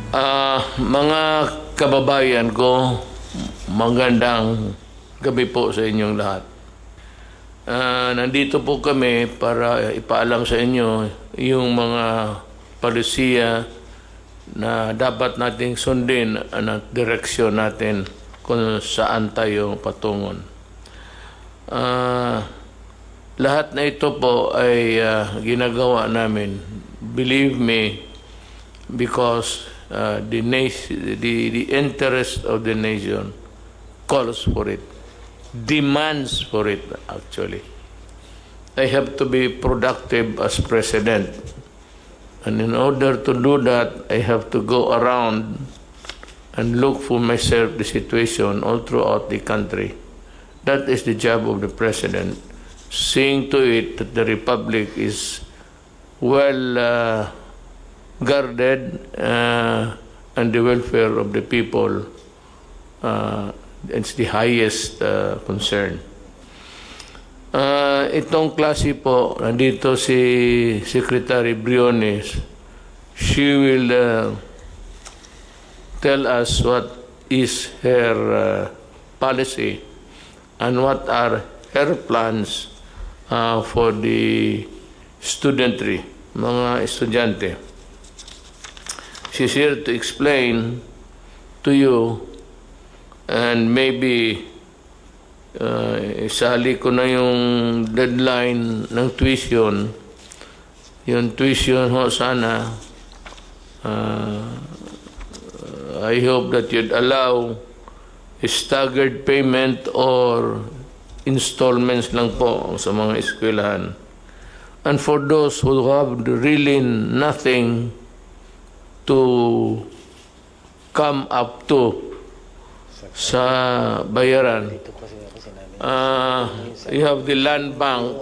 Mga kababayan ko, magandang gabi po sa inyong lahat. Nandito po kami para ipaalam sa inyo yung mga palisiya na dapat nating sundin at direksyon natin kung saan tayo patungon. Lahat na ito po ay ginagawa namin, believe me, because the interest of the nation calls for it, demands for it actually. I have to be productive as president. And in order to do that, I have to go around and look for myself the situation all throughout the country. That is the job of the president, seeing to it that the republic is well guarded and the welfare of the people is the highest concern. Itong klase po, nandito si Secretary Briones. She will tell us what is her policy and what are her plans for the studentry, mga estudyante. She's here to explain to you, and maybe isali ko na yung deadline ng tuition. Yung tuition ho sana, I hope that you'd allow a staggered payment or installments lang po sa mga eskwelahan. And for those who have really nothing to come up to sa bayaran, you have the land bank,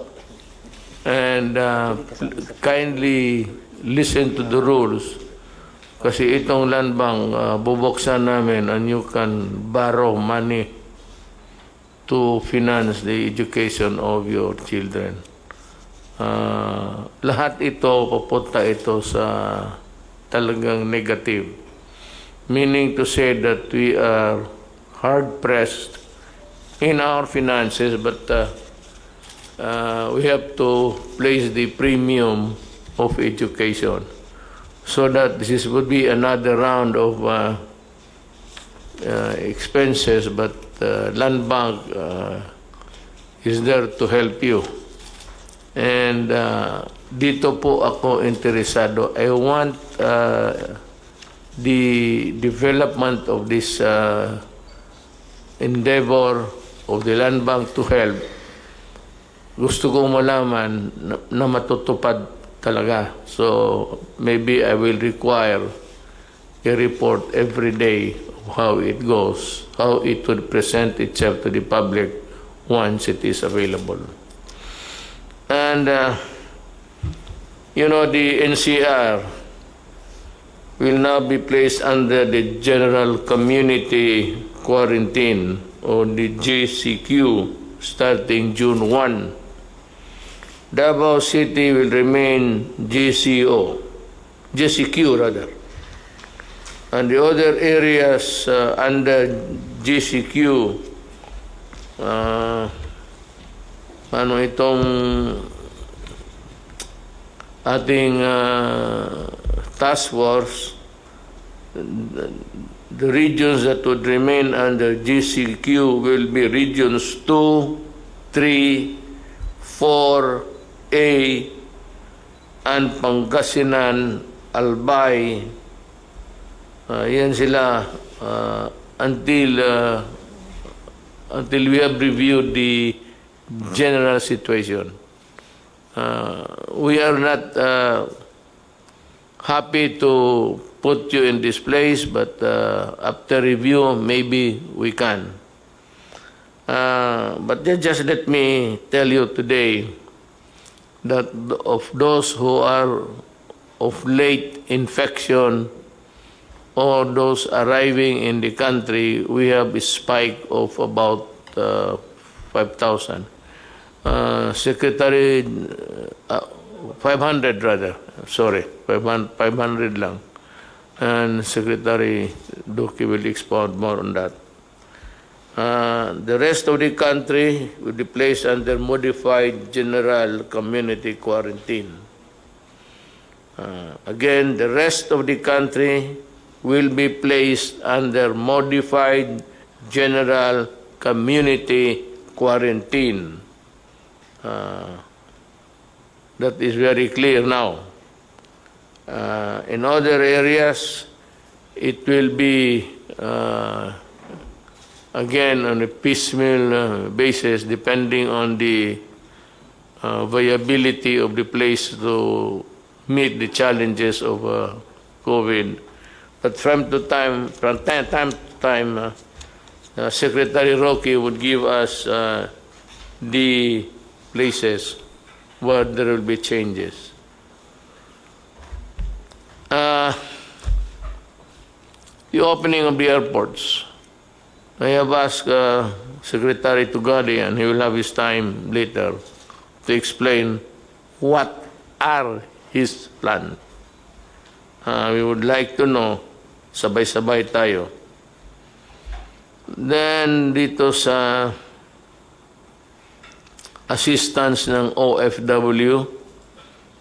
and kindly listen to the rules, kasi itong land bank bubuksan namin and you can borrow money to finance the education of your children. Lahat ito, pupunta ito sa talagang negative, meaning to say that we are hard-pressed in our finances, but we have to place the premium of education, so that this would be another round of expenses, but land bank is there to help you. And dito po ako interesado. I want the development of this endeavor of the land bank to help. Gusto kong malaman na matutupad talaga. So maybe I will require a report every day of how it goes, how it would present itself to the public once it is available. And you know, the NCR will now be placed under the general community quarantine, or the GCQ, starting June 1. Davao City will remain GCQ rather. And the other areas under GCQ, ano itong ating task force, the regions that would remain under GCQ will be regions 2, 3, 4A, and Pangasinan, Albay. Yan sila until we have reviewed the general situation. We are not happy to put you in this place, but after review, maybe we can. But just let me tell you today that of those who are of late infection or those arriving in the country, we have a spike of about 5,000. Secretary, 500 rather, sorry, 500 lang. and Secretary Duque will expound more on that. The rest of the country will be placed under modified general community quarantine. Again, the rest of the country will be placed under modified general community quarantine. That is very clear now. In other areas, it will be again on a piecemeal basis, depending on the viability of the place to meet the challenges of COVID. But from time to time, Secretary Roque would give us the places where there will be changes. The opening of the airports. I have asked Secretary Tugadi, and he will have his time later to explain what are his plans. We would like to know, sabay-sabay tayo. Then dito sa assistance ng OFW,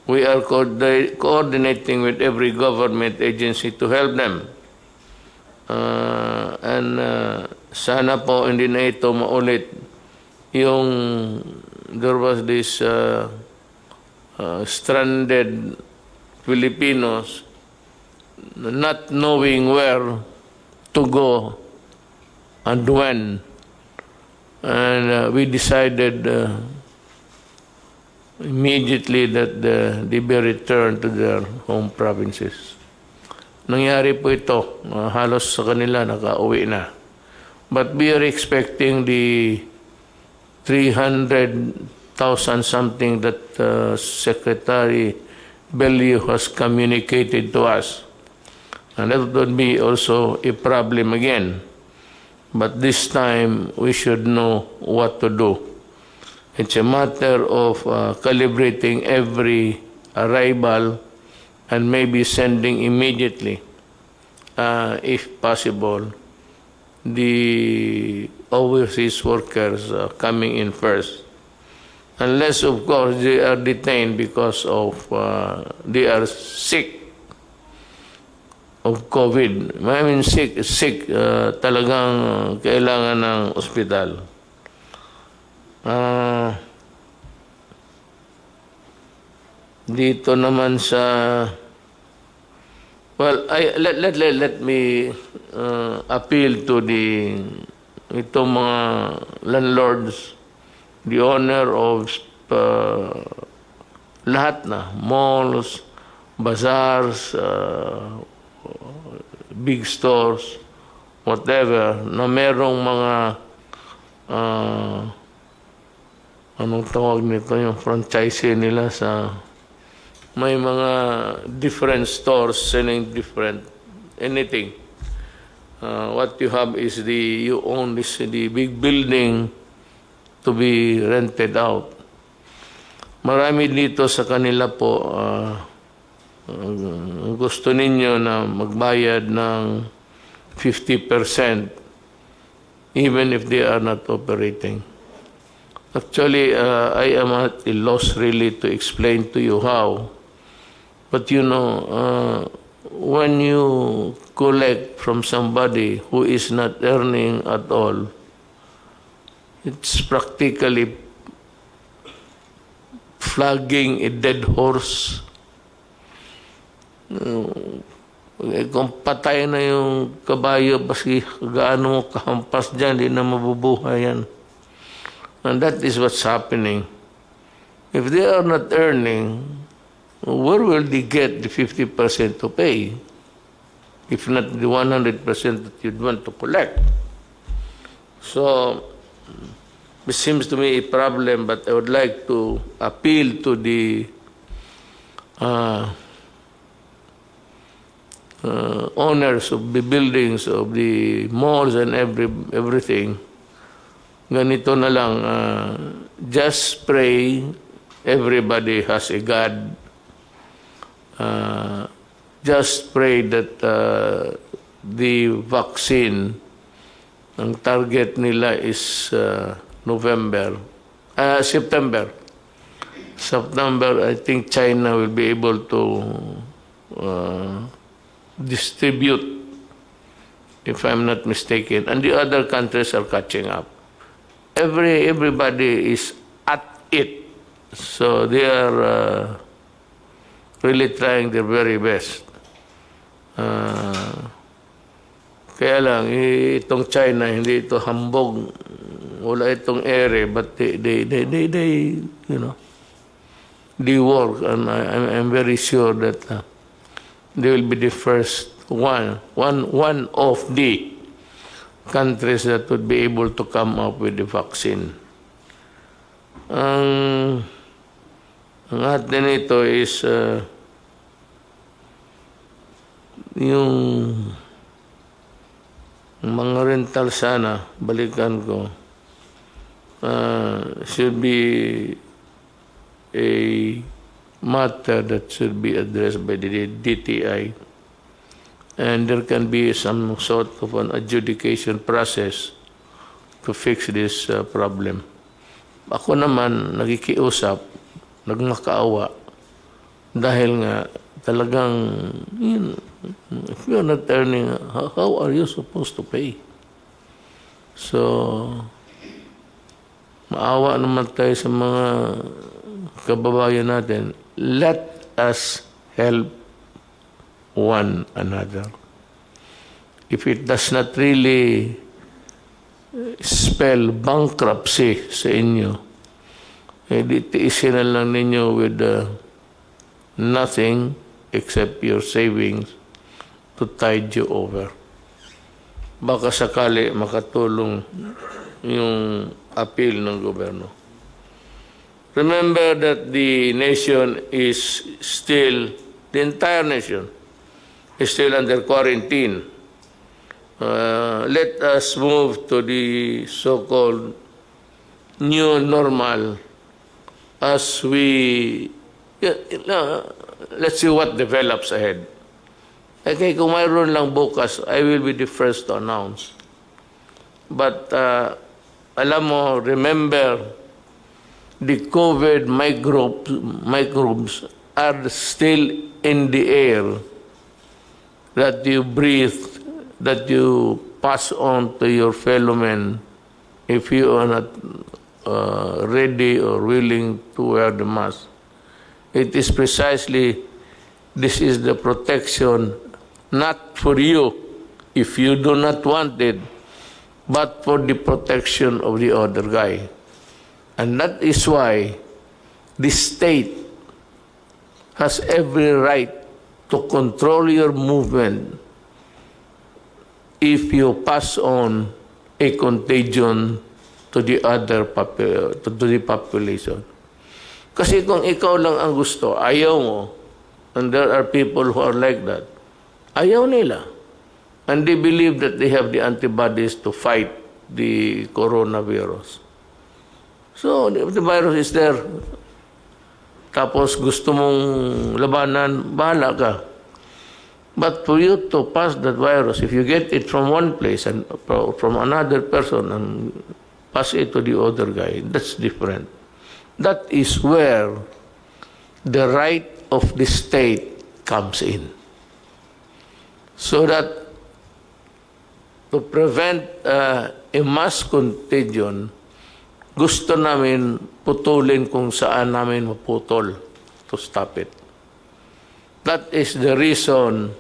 we are coordinating with every government agency to help them. Sana po hindi na ito maulit yung there was this stranded Filipinos not knowing where to go and when, and we decided immediately that they be returned to their home provinces. Nangyari po ito, halos sa kanila nakauwi na. But we are expecting the 300,000 something that Secretary Bellew has communicated to us. And that would be also a problem again. But this time, we should know what to do. It's a matter of calibrating every arrival and maybe sending immediately, if possible, the overseas workers coming in first. Unless, of course, they are detained because of they are sick of COVID. I mean sick, talagang kailangan ng ospital. Dito naman sa let me appeal to itong mga landlords, the owner of lahat na malls, bazaars, big stores, whatever, na merong mga anong tawag nito, yung franchise nila sa may mga different stores selling different anything. What you have is you own the big building to be rented out. Marami dito sa kanila po gusto ninyo na magbayad ng 50% even if they are not operating. Actually, I am at a loss really to explain to you how. But you know, when you collect from somebody who is not earning at all, it's practically flogging a dead horse. Kung patay na yung kabayo, basi gaano mo kahampas dyan, di na mabubuhay yan. And that is what's happening. If they are not earning, where will they get the 50% to pay? If not the 100% that you'd want to collect. So, it seems to me a problem, but I would like to appeal to the owners of the buildings, of the malls and everything. Ganito na lang, just pray everybody has a God. just pray that the vaccine, ang target nila is September. September, I think China will be able to distribute, if I'm not mistaken, and the other countries are catching up. Everybody is at it, so they are really trying their very best. Kaya lang, itong China, hindi ito hambog, wala itong ere, but they you know, they work, and I'm very sure that they will be the first one of the countries that would be able to come up with the vaccine. Ang atin ito is yung mga rental sana, balikan ko, should be a matter that should be addressed by the DTI, and there can be some sort of an adjudication process to fix this problem. Ako naman nagikiusap, nagmakaawa, dahil nga talagang if you're not earning, how are you supposed to pay? So maawa naman tayo sa mga kababayan natin. Let us help one another. If it does not really spell bankruptcy sa inyo, tiisin na lang ninyo with nothing except your savings to tide you over. Baka sakali makatulong yung appeal ng gobyerno. Remember that the nation is still, the entire nation is still under quarantine. Let us move to the so-called new normal as we, let's see what develops ahead. Okay, kung mayroon lang bukas, I will be the first to announce. But alam mo, remember, the COVID microbes are still in the air that you breathe, that you pass on to your fellow men if you are not ready or willing to wear the mask. It is precisely, this is the protection, not for you if you do not want it, but for the protection of the other guy. And that is why the state has every right to control your movement if you pass on a contagion to the other to the population. Kasi kung ikaw lang ang gusto, ayaw mo, and there are people who are like that, ayaw nila. And they believe that they have the antibodies to fight the coronavirus. So, the virus is there. Tapos gusto mong labanan, bahala ka. But for you to pass that virus, if you get it from one place and from another person and pass it to the other guy, that's different. That is where the right of the state comes in. So that to prevent a mass contagion, gusto namin putulin kung saan namin maputol to stop it. That is the reason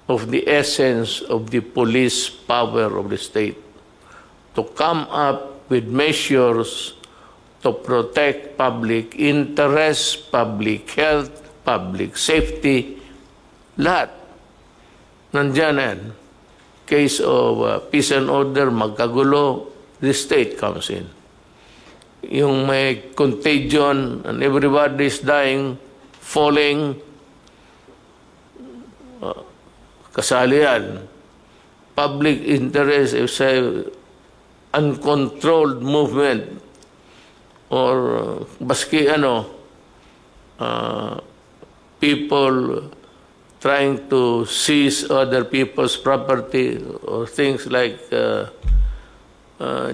of the essence of the police power of the state, to come up with measures to protect public interest, public health, public safety, lahat. Nandiyan yan. Case of peace and order, magkagulo, the state comes in. Yung may contagion and everybody is dying, falling, kasali yan. Public interest, if say, uncontrolled movement, or baski people trying to seize other people's property or things like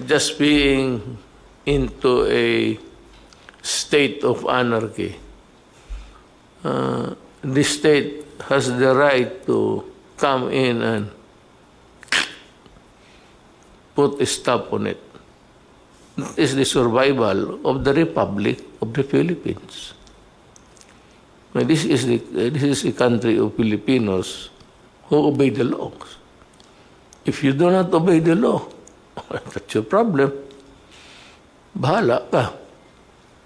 just being into a state of anarchy. The state has the right to come in and put a stop on it. It is the survival of the Republic of the Philippines. Now, this is a country of Filipinos who obey the laws. If you do not obey the law, that's your problem. Bahala ka.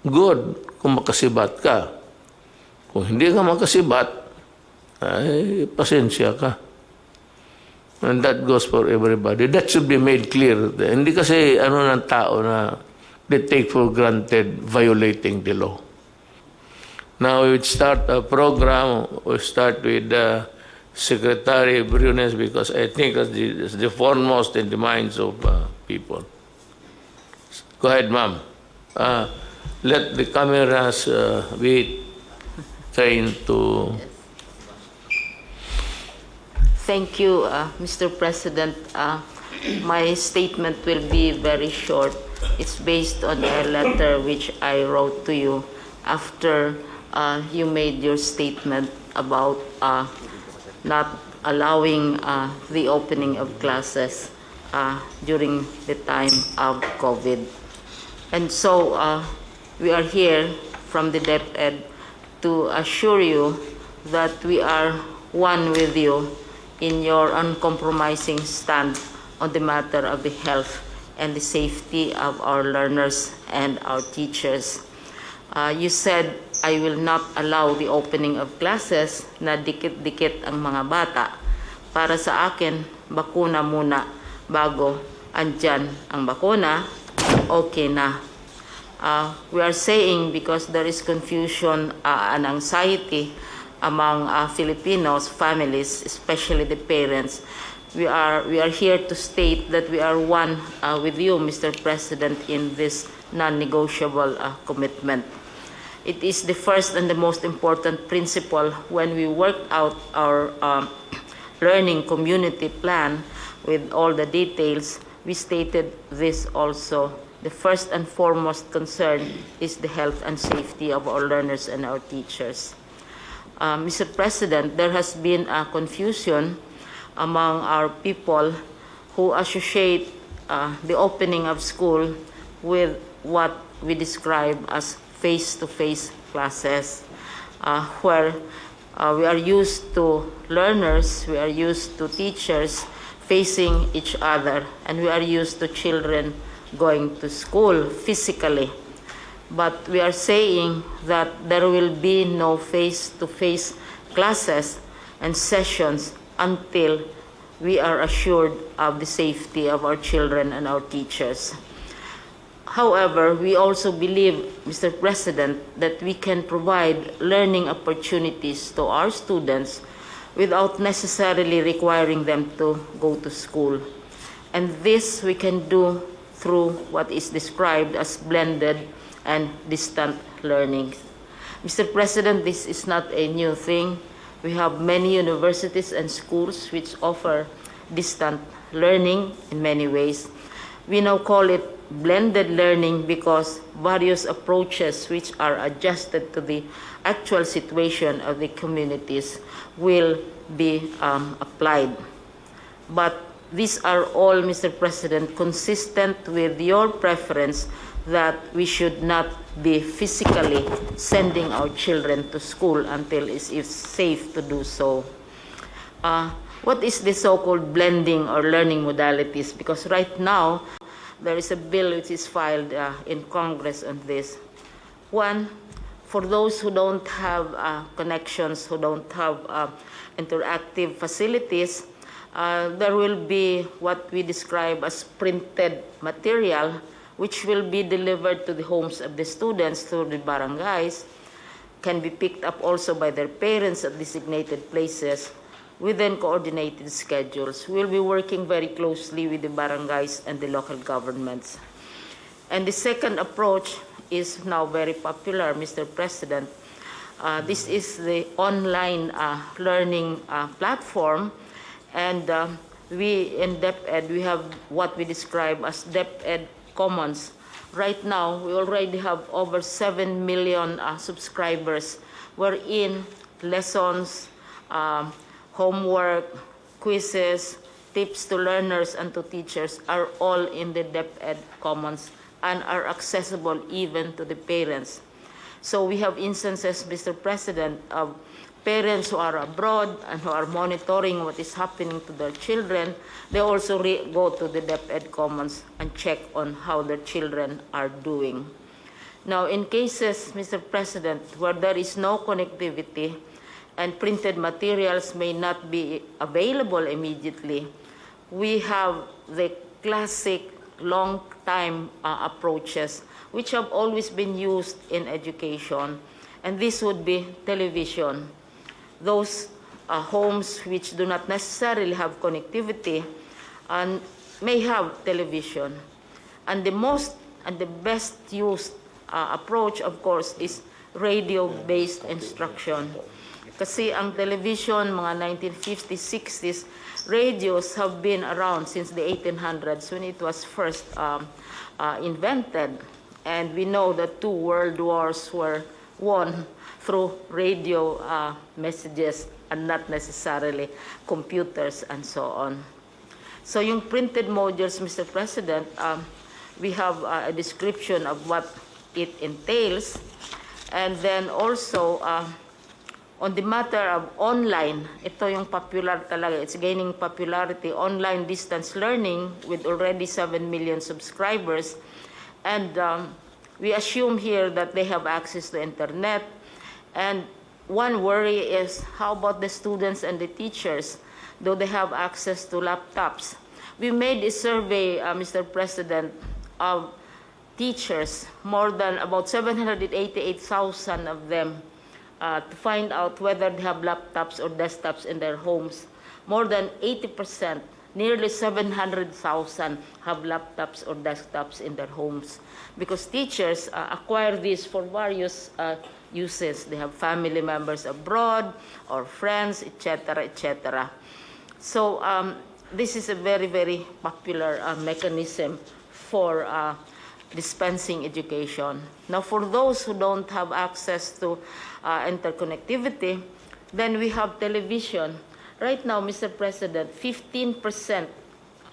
Good kung makasibat ka. Kung hindi ka makasibat, ay pasensya ka. And that goes for everybody. That should be made clear. Hindi kasi ng tao na they take for granted violating the law. Now we would start a program. We start with Secretary Brunez because I think that's the foremost in the minds of people. Go ahead, ma'am. Let the cameras be trained to... Thank you, Mr. President. My statement will be very short. It's based on a letter which I wrote to you after you made your statement about not allowing the opening of classes during the time of COVID. And so we are here from the DepEd to assure you that we are one with you in your uncompromising stand on the matter of the health and the safety of our learners and our teachers. You said, I will not allow the opening of classes na dikit-dikit ang mga bata. Para sa akin, bakuna muna bago andyan ang bakuna, okay na. We are saying because there is confusion and anxiety among Filipinos, families, especially the parents. We are here to state that we are one with you, Mr. President, in this non-negotiable commitment. It is the first and the most important principle when we worked out our learning community plan with all the details. We stated this also. The first and foremost concern is the health and safety of our learners and our teachers. Mr. President, there has been a confusion among our people who associate the opening of school with what we describe as face-to-face classes, where we are used to learners, we are used to teachers facing each other, and we are used to children going to school physically. But we are saying that there will be no face-to-face classes and sessions until we are assured of the safety of our children and our teachers. However, we also believe, Mr. President, that we can provide learning opportunities to our students without necessarily requiring them to go to school. And this we can do through what is described as blended and distant learning. Mr. President, this is not a new thing. We have many universities and schools which offer distant learning in many ways. We now call it blended learning because various approaches which are adjusted to the actual situation of the communities will be applied. But these are all, Mr. President, consistent with your preference that we should not be physically sending our children to school until it is safe to do so. What is the so-called blending or learning modalities? Because right now, there is a bill which is filed in Congress on this. One, for those who don't have connections, who don't have interactive facilities, there will be what we describe as printed material which will be delivered to the homes of the students through the barangays, can be picked up also by their parents at designated places within coordinated schedules. We'll be working very closely with the barangays and the local governments. And the second approach is now very popular, Mr. President. This is the online learning platform, and we in DepEd, we have what we describe as DepEd Commons. Right now, we already have over 7 million subscribers, wherein lessons, homework, quizzes, tips to learners and to teachers are all in the DepEd Commons and are accessible even to the parents. So we have instances, Mr. President, of parents who are abroad and who are monitoring what is happening to their children. They also go to the DepEd Commons and check on how their children are doing. Now, in cases, Mr. President, where there is no connectivity and printed materials may not be available immediately, we have the classic long-time approaches which have always been used in education, and this would be television. Those homes which do not necessarily have connectivity and may have television. And the most and the best used approach, of course, is radio-based instruction. Kasi ang television, mga 1950s, 60s, radios have been around since the 1800s when it was first invented. And we know that 2 world wars were won through radio messages and not necessarily computers and so on. So yung printed modules, Mr. President, we have a description of what it entails. And then also, on the matter of online, ito yung popular talaga, it's gaining popularity, online distance learning with already 7 million subscribers. And we assume here that they have access to internet. And one worry is, how about the students and the teachers? Do they have access to laptops? We made a survey, Mr. President, of teachers, more than about 788,000 of them, to find out whether they have laptops or desktops in their homes. More than 80%, nearly 700,000 have laptops or desktops in their homes, because teachers acquire these for various uses. They have family members abroad or friends, etc., etc. So this is a very, very popular mechanism for dispensing education. Now, for those who don't have access to interconnectivity, then we have television. Right now, Mr. President, 15%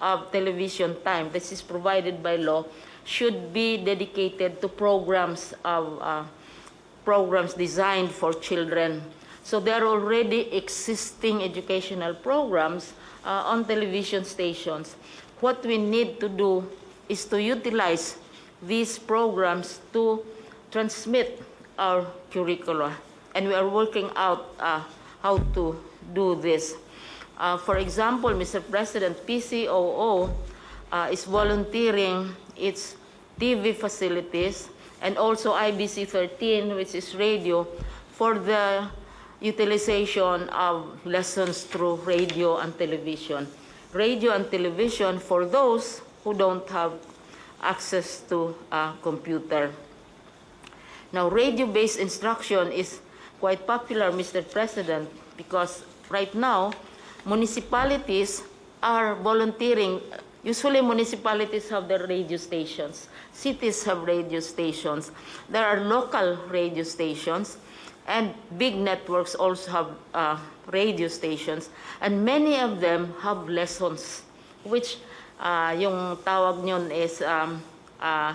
of television time, this is provided by law, should be dedicated to programs designed for children. So there are already existing educational programs on television stations. What we need to do is to utilize these programs to transmit our curricula. And we are working out how to do this. For example, Mr. President, PCOO is volunteering its TV facilities and also IBC 13, which is radio, for the utilization of lessons through radio and television. Radio and television for those who don't have access to a computer. Now, radio-based instruction is quite popular, Mr. President, because right now, municipalities are volunteering. Usually, municipalities have their radio stations. Cities have radio stations. There are local radio stations, and big networks also have radio stations. And many of them have lessons, which yung tawag nyon is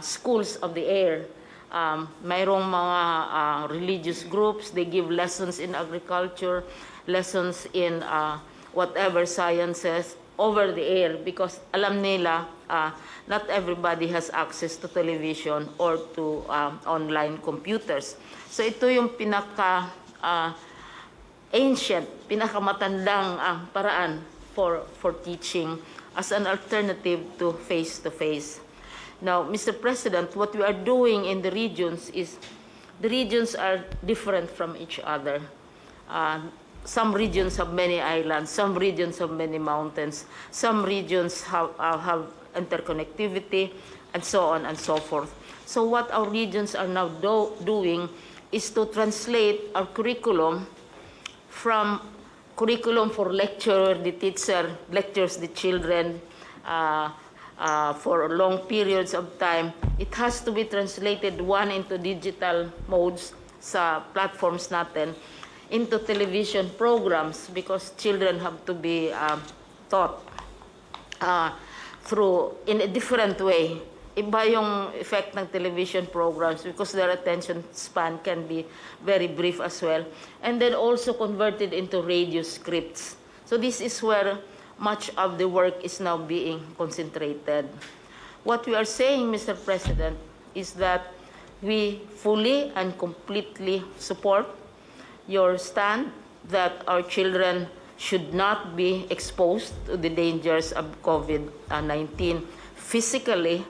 schools of the air. Mayroong mga religious groups, they give lessons in agriculture, lessons in whatever sciences over the air, because alam nila not everybody has access to television or to online computers. So ito yung ancient, pinakamatandang paraan for teaching as an alternative to face-to-face. Now, Mr. President, what we are doing in the regions is, the regions are different from each other. Some regions have many islands, some regions have many mountains, some regions have interconnectivity, and so on and so forth. So what our regions are now doing is to translate our curriculum from curriculum for lecture, the teacher lectures the children for long periods of time. It has to be translated, one, into digital modes sa platforms natin, into television programs, because children have to be taught through in a different way. Iba yung effect ng television programs because their attention span can be very brief as well. And then also converted into radio scripts. So this is where much of the work is now being concentrated. What we are saying, Mr. President, is that we fully and completely support your stand that our children should not be exposed to the dangers of COVID-19 physically,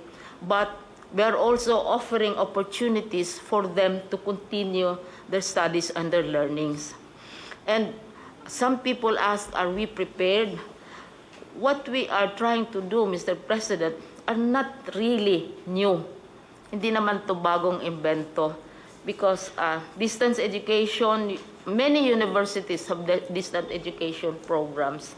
but we are also offering opportunities for them to continue their studies and their learnings. And some people ask, are we prepared? What we are trying to do, Mr. President, are not really new. Hindi naman to bagong invento, because distance education, many universities have distance education programs.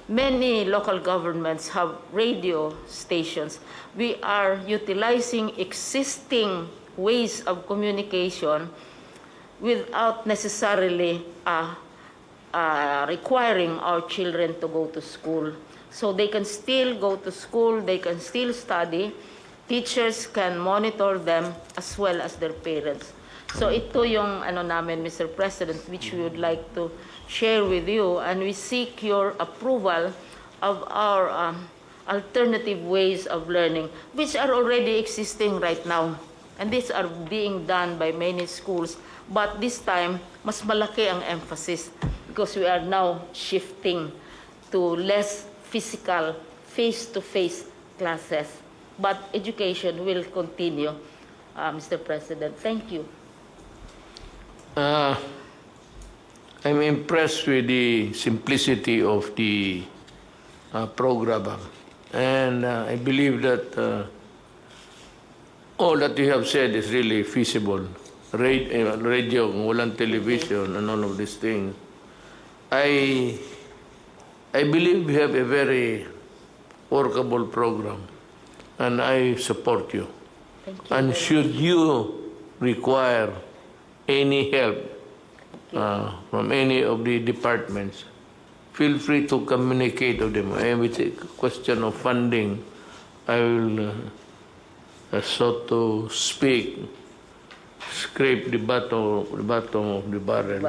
Many local governments have radio stations. We are utilizing existing ways of communication without necessarily requiring our children to go to school. So they can still go to school, they can still study, teachers can monitor them as well as their parents. So ito yung namin, Mr. President, which we would like to share with you, and we seek your approval of our alternative ways of learning, which are already existing right now. And these are being done by many schools, but this time, mas malaki ang emphasis because we are now shifting to less physical, face-to-face classes. But education will continue, Mr. President. Thank you. I'm impressed with the simplicity of the program, and I believe that all that you have said is really feasible. Radio, walang television, and all of these things. I believe we have a very workable program, and I support you. Thank you. And should you require any help from any of the departments, feel free to communicate with them. And with a question of funding, I will, so to speak, scrape the bottom of the barrel.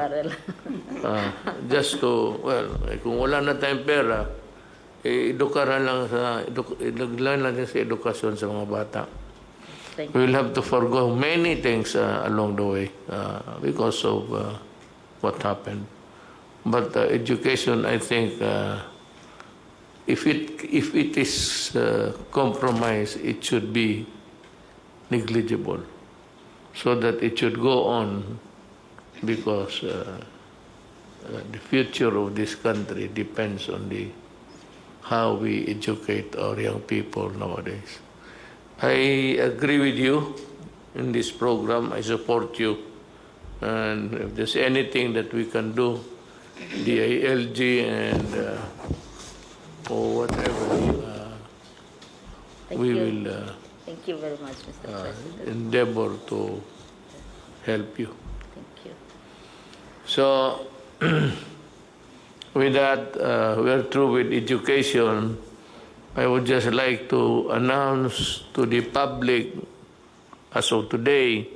Just to, well, kung wala na tayong pera, edukaran lang natin sa edukasyon sa mga bata. We will have to forgo many things along the way because of what happened. But education, I think, if it is compromised, it should be negligible, so that it should go on, because the future of this country depends on how we educate our young people nowadays. I agree with you in this program. I support you. And if there's anything that we can do, the ALG and or whatever, we will Thank you very much, Mr. President. endeavor to help you. Thank you. So, with that, we are through with education. I would just like to announce to the public, as of today,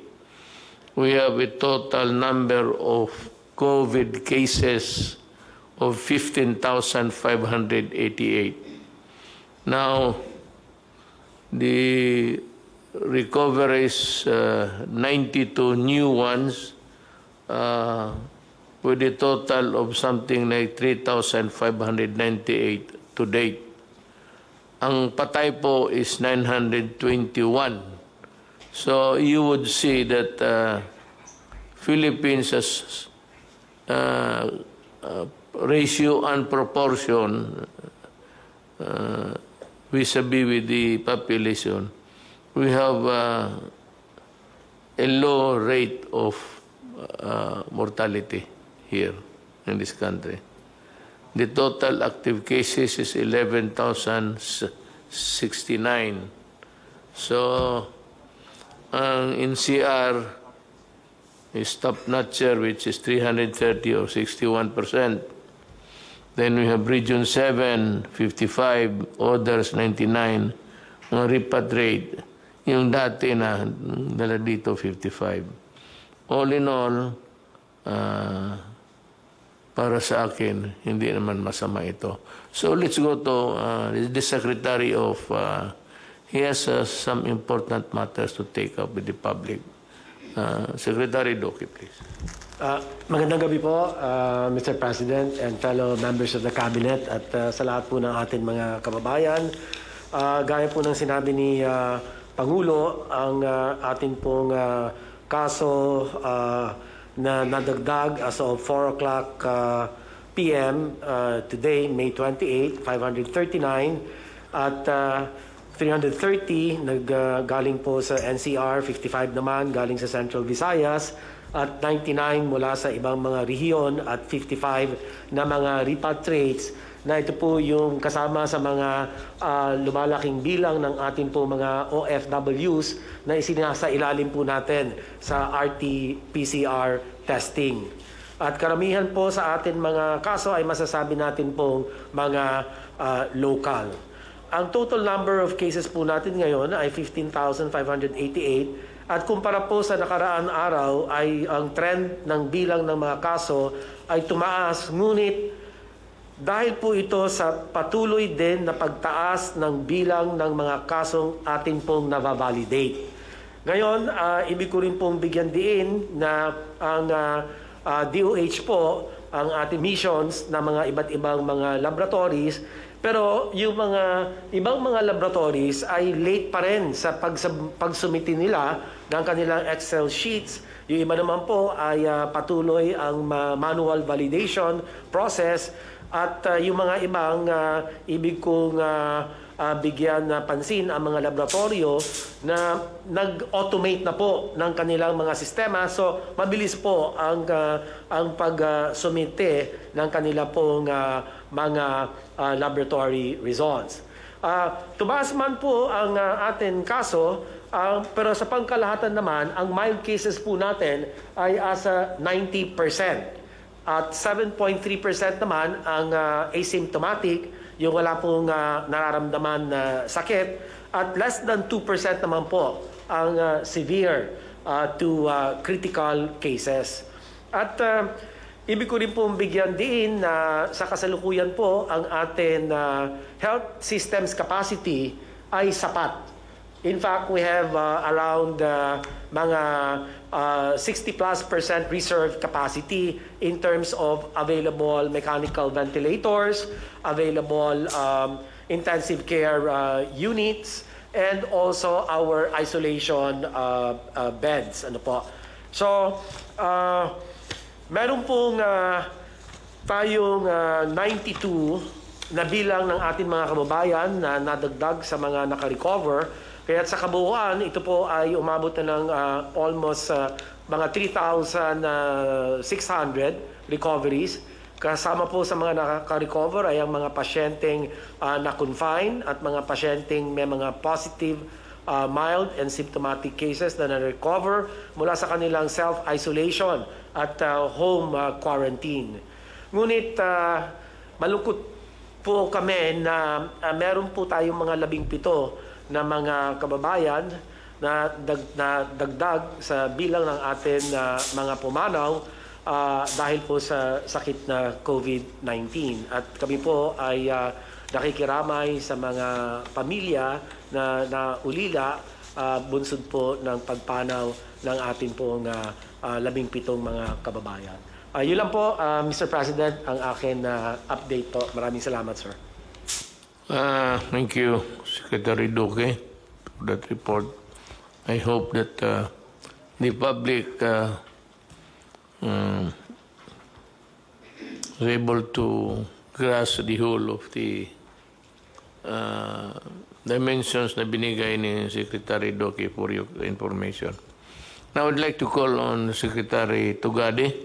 we have a total number of COVID cases of 15,588. Now, the recoveries, 92 new ones, with a total of something like 3,598 to date. Ang patay po is 921. So you would see that Philippines has ratio and proportion vis-a-vis with the population. We have a low rate of mortality here in this country. The total active cases is 11,069. So, ang NCR is top-notcher, which is 330 or 61%. Then we have Region 7, 55, others 99, mga repatriate. Yung dati na dala dito, 55. All in all, para sa akin, hindi naman masama ito. So let's go to the Secretary of, he has some important matters to take up with the public. Secretary Duque, please. Magandang gabi po, Mr. President and fellow members of the Cabinet at sa lahat po ng ating mga kababayan. Gaya po ng sinabi ni Pangulo, ang ating pong kaso na nadagdag as of 4 o'clock p.m. Today, May 28, 539 at 330 galing po sa NCR, 55 naman galing sa Central Visayas at 99 mula sa ibang mga rehiyon at 55 na mga repatriates na ito po yung kasama sa mga lumalaking bilang ng ating po mga OFWs na isinasa ilalim po natin sa RT-PCR testing. At karamihan po sa atin mga kaso ay masasabi natin pong mga local. Ang total number of cases po natin ngayon ay 15,588 at kumpara po sa nakaraan araw ay ang trend ng bilang ng mga kaso ay tumaas, ngunit dahil po ito sa patuloy din na pagtaas ng bilang ng mga kasong atin pong nababalidate. Ngayon, ibig ko rin pong bigyan diin na ang DOH po, ang ating missions na mga iba't ibang mga laboratories, pero yung mga ibang mga laboratories ay late pa rin sa pagsumiti nila ng kanilang Excel sheets. Yung iba naman po ay patuloy ang manual validation process. At yung mga ibang ibig kong bigyan na pansin ang mga laboratorio na nag-automate na po ng kanilang mga sistema. So, mabilis po ang pagsumite ng kanila pong mga laboratory results. Tumaas man po ang ating kaso, pero sa pangkalahatan naman, ang mild cases po natin ay asa 90%. At 7.3% naman ang asymptomatic, yung wala pong nararamdaman na sakit, at less than 2% naman po ang severe to critical cases. At ibig ko rin pong bigyan din na sa kasalukuyan po ang ating health systems capacity ay sapat. In fact, we have around mga 60+% reserve capacity in terms of available mechanical ventilators, available intensive care units, and also our isolation beds. Ano po? So, meron pong tayong 92 na bilang ng ating mga kababayan na nadagdag sa mga nakarecover. Kaya sa kabuuan, ito po ay umabot na ng almost mga 3,600 recoveries. Kasama po sa mga nakaka-recover ay ang mga pasyenteng na-confine at mga pasyenteng may mga positive, mild and symptomatic cases na na-recover mula sa kanilang self-isolation at home quarantine. Ngunit malungkot po kami na meron po tayong mga 17 na mga kababayan na dagdag sa bilang ng atin mga pumanaw dahil po sa sakit na COVID-19. At kami po ay nakikiramay sa mga pamilya na ulila bunsod po ng pagpanaw ng ating pong 17 mga kababayan. Yun lang po, Mr. President, ang akin update po. Maraming salamat, sir. Thank you, Secretary Duque, for that report. I hope that the public is able to grasp the whole of the dimensions na binigay ni Secretary Duque for your information. Now I'd like to call on Secretary Tugade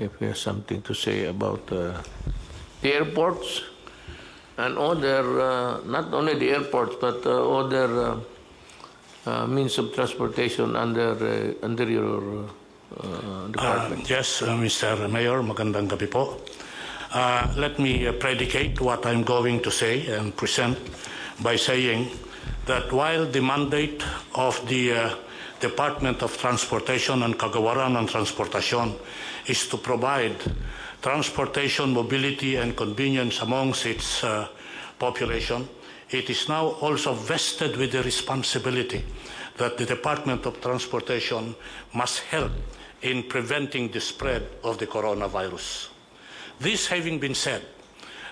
if he has something to say about the airports and other, not only the airports, but other means of transportation under your department. Yes, Mr. Mayor, magandang gabi po. Let me predicate what I'm going to say and present by saying that while the mandate of the Department of Transportation and Kagawaran ng Transportasyon is to provide transportation, mobility, and convenience amongst its population, it is now also vested with the responsibility that the Department of Transportation must help in preventing the spread of the coronavirus. This having been said,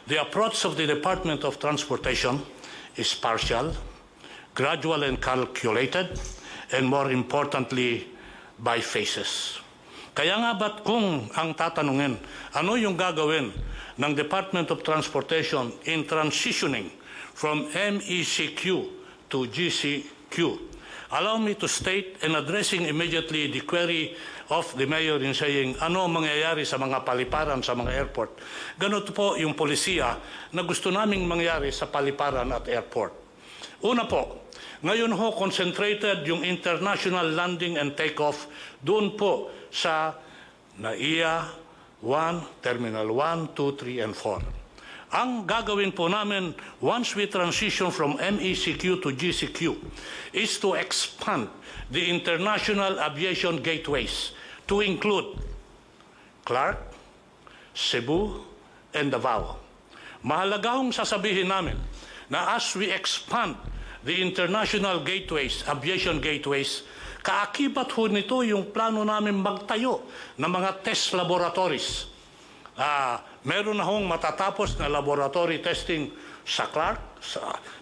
the approach of the Department of Transportation is partial, gradual and calculated, and more importantly, by phases. Kaya nga ba't kung ang tatanungin, ano yung gagawin ng Department of Transportation in transitioning from MECQ to GCQ? Allow me to state and addressing immediately the query of the Mayor in saying ano mangyayari sa mga paliparan sa mga airport. Ganito po yung polisiya na gusto naming mangyari sa paliparan at airport. Una po, ngayon ho concentrated yung international landing and takeoff doon po sa NAIA 1, Terminal 1, 2, 3, and 4. Ang gagawin po namin once we transition from MECQ to GCQ is to expand the international aviation gateways to include Clark, Cebu, and Davao. Mahalaga hong sasabihin namin na as we expand the international gateways, aviation gateways, kaakibat ho nito yung plano namin magtayo ng mga test laboratories. Meron na hong matatapos na laboratory testing sa Clark,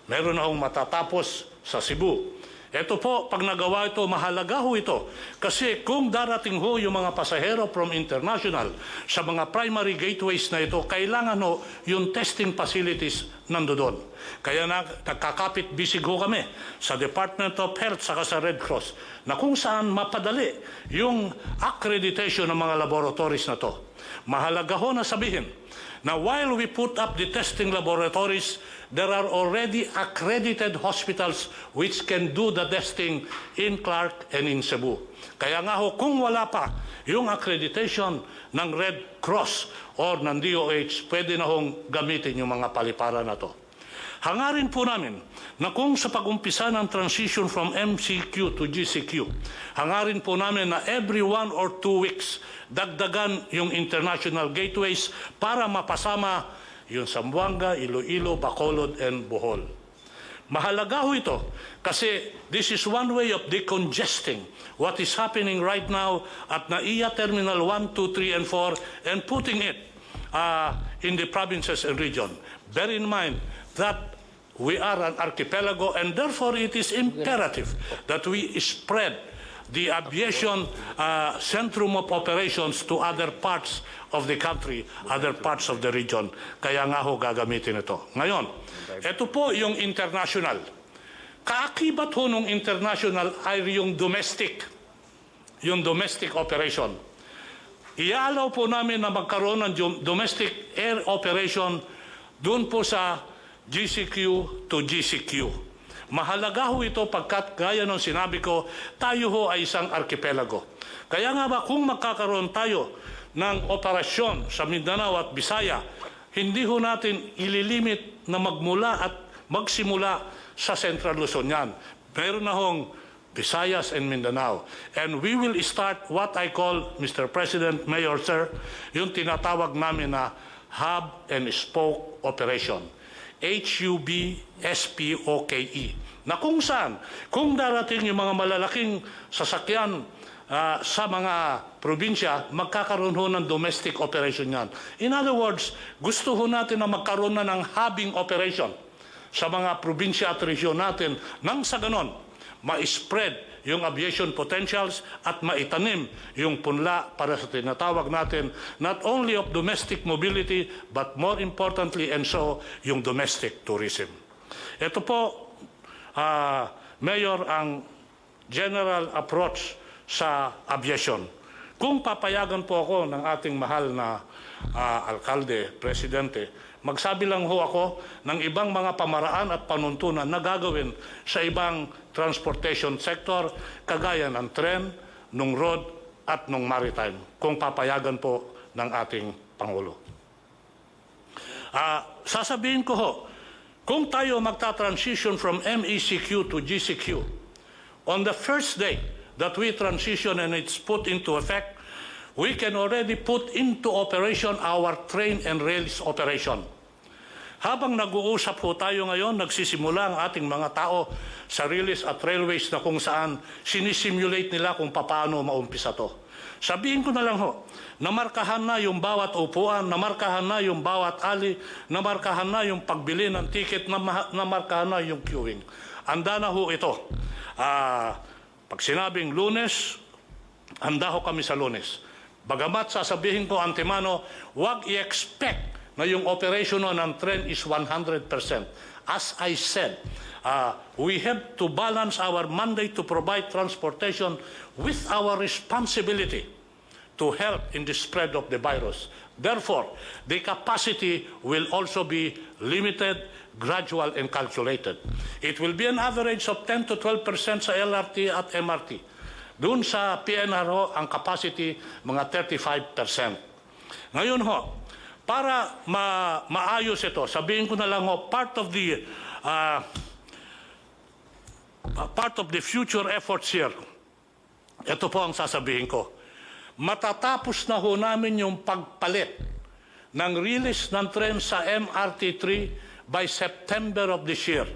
meron na hong matatapos sa Cebu. Ito po, pag nagawa ito, mahalaga ho ito. Kasi kung darating ho yung mga pasahero from international sa mga primary gateways na ito, kailangan ho yung testing facilities nandoon. Kaya nakakapit bisig ho kami sa Department of Health saka sa Red Cross na kung saan mapadali yung accreditation ng mga laboratories na to. Mahalaga ho na sabihin na while we put up the testing laboratories, there are already accredited hospitals which can do the testing in Clark and in Cebu. Kaya nga ho, kung wala pa yung accreditation ng Red Cross or ng DOH, pwede na hong gamitin yung mga paliparan na to. Hangarin po namin na kung sa pag-umpisa ng transition from MCQ to GCQ, hangarin po namin na every 1 or 2 weeks, dagdagan yung international gateways para mapasama yung Zamboanga, Iloilo, Bacolod, and Bohol. Mahalaga ho ito kasi this is one way of decongesting what is happening right now at NAIA Terminal 1, 2, 3, and 4 and putting it in the provinces and region. Bear in mind that we are an archipelago and therefore it is imperative that we spread the aviation centrum of operations to other parts of the country, other parts of the region. Kaya nga ho gagamitin ito. Ngayon, ito po yung international. Kaakibat ho nung international ay yung domestic operation. Ialaw po namin na magkaroon ng domestic air operation doon po sa GCQ to GCQ. Mahalaga ho ito pagkat gaya ng sinabi ko, tayo ho ay isang archipelago. Kaya nga ba kung magkakaroon tayo ng operasyon sa Mindanao at Bisaya, hindi ho natin ililimit na magmula at magsimula sa Central Luzon yan. Meron na hong Visayas and Mindanao. And we will start what I call, Mr. President, Mayor, Sir, yung tinatawag namin na hub and spoke operation. HUBSPOKE, na kung saan, kung darating yung mga malalaking sasakyan sa mga probinsya, magkakaroon ho ng domestic operation yan. In other words, gusto ho natin na magkaroon na ng hubbing operation sa mga probinsya at region natin nang sa ganon, ma-spread yung aviation potentials at maitanim yung punla para sa tinatawag natin not only of domestic mobility but more importantly and so yung domestic tourism. Ito po, Mayor, ang general approach sa aviation. Kung papayagan po ako ng ating mahal na alkalde, presidente, magsabi lang ho ako ng ibang mga pamaraan at panuntunan na gagawin sa ibang transportation sector, kagaya ng tren, ng road, at ng maritime, kung papayagan po ng ating Pangulo. Sasabihin ko ho, kung tayo magta-transition from MECQ to GCQ, on the first day that we transition and it's put into effect, we can already put into operation our train and rails operation. Habang nag-uusap po tayo ngayon, nagsisimula ang ating mga tao sa railways at railways na kung saan sinisimulate nila kung paano maumpisa to. Sabihin ko na lang ho, namarkahan na yung bawat upuan, namarkahan na yung bawat ali, namarkahan na yung pagbili ng ticket, namarkahan na yung queuing. Handa na ho ito. Pag sinabing Lunes, handa ho kami sa Lunes. Bagamat sasabihin ko antemano, huwag i-expect na yung operation ng tren is 100%. As I said, we have to balance our mandate to provide transportation with our responsibility to help in the spread of the virus. Therefore, the capacity will also be limited, gradual, and calculated. It will be an average of 10 to 12% sa LRT at MRT. Doon sa PNR ho, ang capacity mga 35%. Ngayon ho, para maayos ito, sabihin ko na lang ho, part of the future efforts here, ito po ang sasabihin ko. Matatapos na ho namin yung pagpalit ng release ng tren sa MRT3 by September of this year.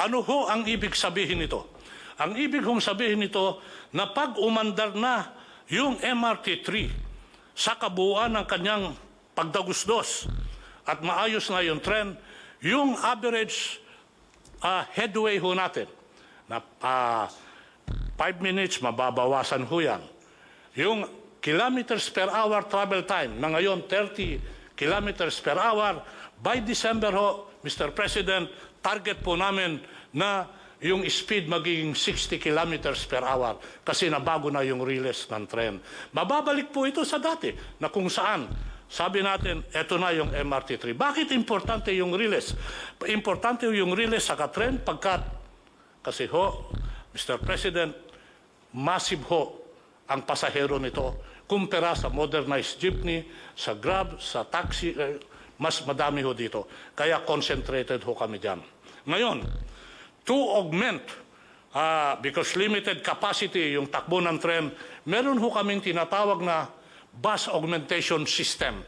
Ano ho ang ibig sabihin nito? Ang ibig hong sabihin nito na pag umandar na yung MRT3 sa kabuuan ng kanyang pagdagusdos at maayos na yung tren, yung average headway ho natin na 5 minutes, mababawasan ho yan. Yung kilometers per hour travel time na ngayon 30 kilometers per hour, by December ho, Mr. President, target po namin na yung speed magiging 60 kilometers per hour kasi nabago na yung release ng tren. Mababalik po ito sa dati na kung saan sabi natin, eto na yung MRT3. Bakit importante yung release? Importante yung release sa katren pagkat kasi ho, Mr. President, massive ho ang pasahero nito kumpara sa modernized jeepney, sa Grab, sa taxi, mas madami ho dito. Kaya concentrated ho kami dyan. Ngayon, to augment, because limited capacity yung takbo ng tren, meron ho kaming tinatawag na bus augmentation system.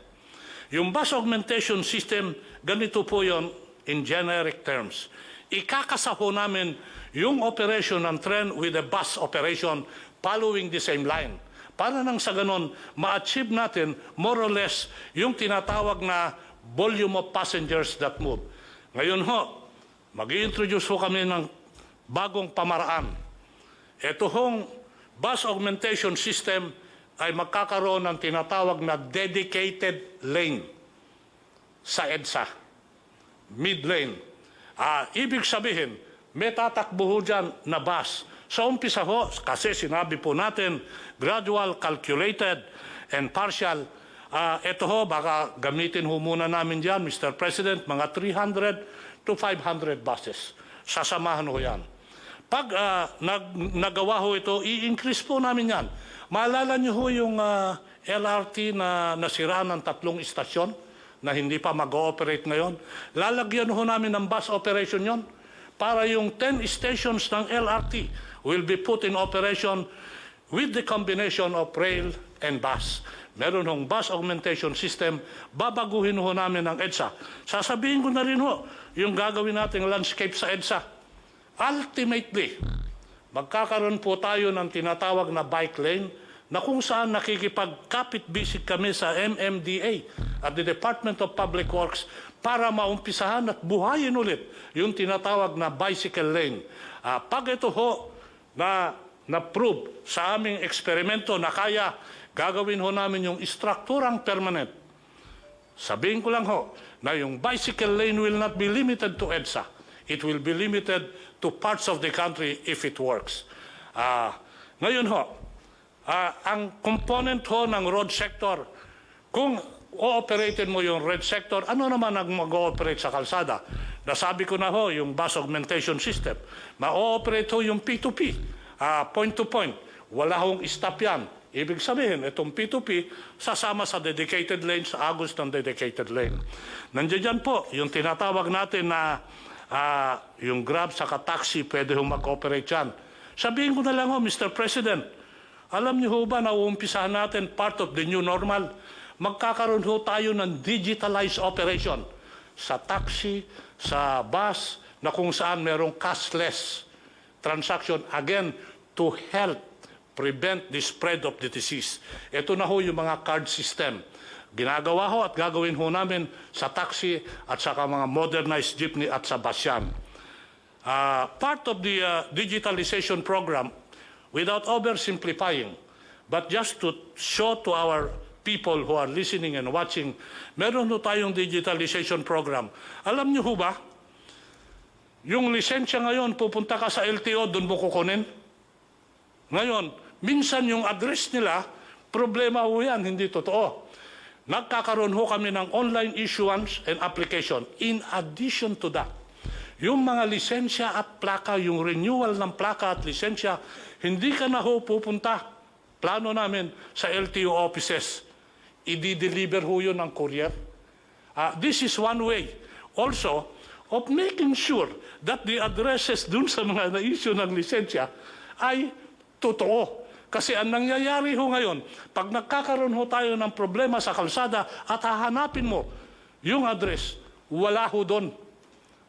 Yung bus augmentation system, ganito po yon in generic terms. Ikakasaho namin yung operation ng tren with a bus operation following the same line. Para nang sa ganon, ma-achieve natin more or less yung tinatawag na volume of passengers that move. Ngayon ho, mag-i-introduce ho kami ng bagong pamaraan. Ito hong bus augmentation system ay magkakaroon ng tinatawag na dedicated lane sa EDSA, mid-lane. Ibig sabihin, may tatakbo ho dyan na bus. Sa umpisa ho, kasi sinabi po natin, gradual, calculated, and partial. Ito ho, baka gamitin ho muna namin dyan, Mr. President, mga 300 to 500 buses. Sasamahan ho yan. Pag nagawa ho ito, i-increase po namin yan. Maalala niyo ho yung LRT na nasiraan ng 3 istasyon na hindi pa mag-ooperate ngayon? Lalagyan ho namin ng bus operation yon para yung 10 stations ng LRT will be put in operation with the combination of rail and bus. Meron hong bus augmentation system, babaguhin ho namin ng EDSA. Sasabihin ko na rin ho, yung gagawin nating landscape sa EDSA. Ultimately, magkakaroon po tayo ng tinatawag na bike lane na kung saan nakikipagkapit-bisig kami sa MMDA at the Department of Public Works para maumpisahan at buhayin ulit yung tinatawag na bicycle lane. Pag ito ho na-prove sa aming eksperimento na kaya, gagawin ho namin yung istrukturang permanent. Sabihin ko lang ho na yung bicycle lane will not be limited to EDSA. It will be limited to parts of the country if it works. Ngayon ho, ang component ho ng road sector, kung o-operatein mo yung red sector, ano naman ang mag-ooperate sa kalsada? Nasabi ko na ho, yung bus augmentation system. Ma-ooperate ho yung P2P, point to point. Wala hong stop yan. Ibig sabihin, itong P2P, sasama sa dedicated lane, sa agos ng dedicated lane. Nandiyan dyan po, yung tinatawag natin na yung Grab sa taxi, pwede hong mag-operate yan. Sabihin ko na lang ho, Mr. President, alam niyo ho ba na uumpisahan natin part of the new normal? Magkakaroon ho tayo ng digitalized operation sa taxi, sa bus, na kung saan merong cashless transaction, again, to help prevent the spread of the disease. Ito na ho yung mga card system. Ginagawa ho at gagawin ho namin sa taxi at sa mga modernized jeepney at sa bus yan. Part of the digitalization program, without oversimplifying, but just to show to our people who are listening and watching, meron ho tayong digitalization program. Alam niyo ho ba, yung lisensya ngayon, pupunta ka sa LTO, doon mo kukunin. Ngayon, minsan yung address nila, problema ho yan, hindi totoo. Nagkakaroon ho kami ng online issuance and application. In addition to that, yung mga lisensya at plaka, yung renewal ng plaka at lisensya, hindi ka na ho pupunta. Plano namin sa LTO offices. I-deliver ho yun ng courier. This is one way also of making sure that the addresses dun sa mga na-issue ng lisensya ay totoo. Kasi ang nangyayari ho ngayon, pag nagkakaroon ho tayo ng problema sa kalsada at hahanapin mo yung address, wala ho doon.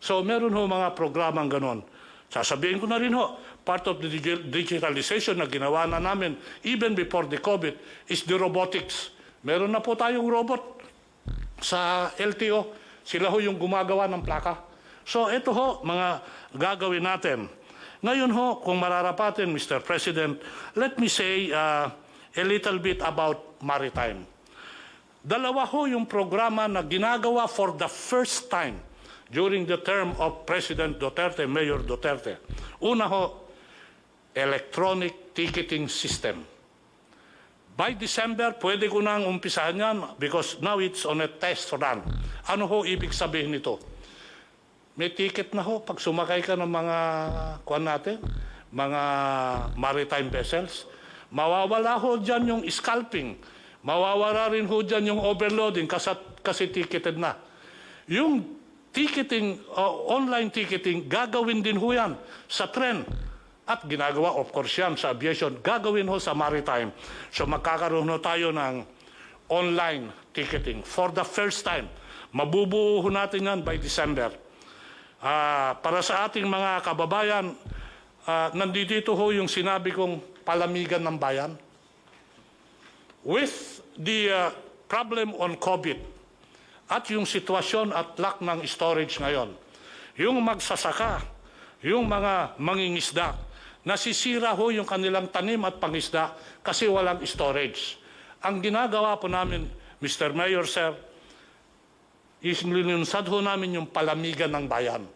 So meron ho mga programang ganon. Sasabihin ko na rin ho, part of the digitalization na ginawa na namin even before the COVID is the robotics. Meron na po tayong robot sa LTO. Sila ho yung gumagawa ng plaka. So ito ho, mga gagawin natin. Ngayon ho, kung mararapatin, Mr. President, let me say a little bit about maritime. Dalawa ho yung programa na ginagawa for the first time during the term of President Duterte, Mayor Duterte. Una ho, electronic ticketing system. By December, pwede ko nang umpisahan yan because now it's on a test run. Ano ho ibig sabihin nito? May ticket na ho pag sumakay ka ng mga mga maritime vessels. Mawawala ho dyan yung scalping. Mawawala rin ho dyan yung overloading kasi ticketed na. Yung ticketing, online ticketing, gagawin din ho yan sa tren. At ginagawa, of course yan, sa aviation, gagawin ho sa maritime. So magkakaroon ho tayo ng online ticketing for the first time. Mabubuo ho natin yan by December. Para sa ating mga kababayan, nandito ho yung sinabi kong palamigan ng bayan. With the problem on COVID at yung sitwasyon at lack ng storage ngayon, yung magsasaka, yung mga mangingisda, nasisira ho yung kanilang tanim at pangisda kasi walang storage. Ang ginagawa po namin, Mr. Mayor, Sir, is linunsad ho namin yung palamigan ng bayan.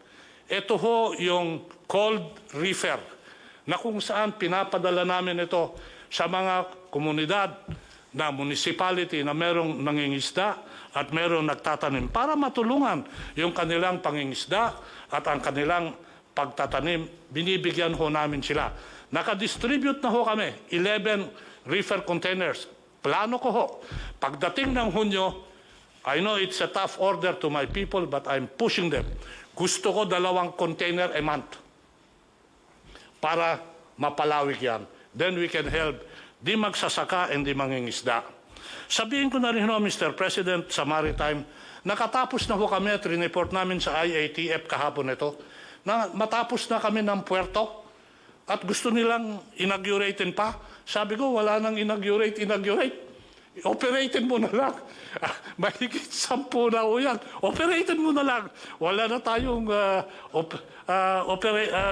Ito ho yung cold reefer na kung saan pinapadala namin ito sa mga komunidad na municipality na merong nangingisda at merong nagtatanim para matulungan yung kanilang pangingisda at ang kanilang pagtatanim, binibigyan ho namin sila. Nakadistribute na ho kami, 11 reefer containers. Plano ko ho, pagdating ng Hunyo, I know it's a tough order to my people, but I'm pushing them. Gusto ko 2 container a month para mapalawik yan. Then we can help di magsasaka and di mangingisda. Sabihin ko na rin ho, Mr. President, sa maritime, nakatapos na ho kami at report namin sa IATF kahapon ito, na matapos na kami ng puerto at gusto nilang inauguratein pa. Sabi ko, wala nang inaugurate. Operatein mo na lang. Mahigit 10 na ho yan. Operatein mo na lang. Wala na tayong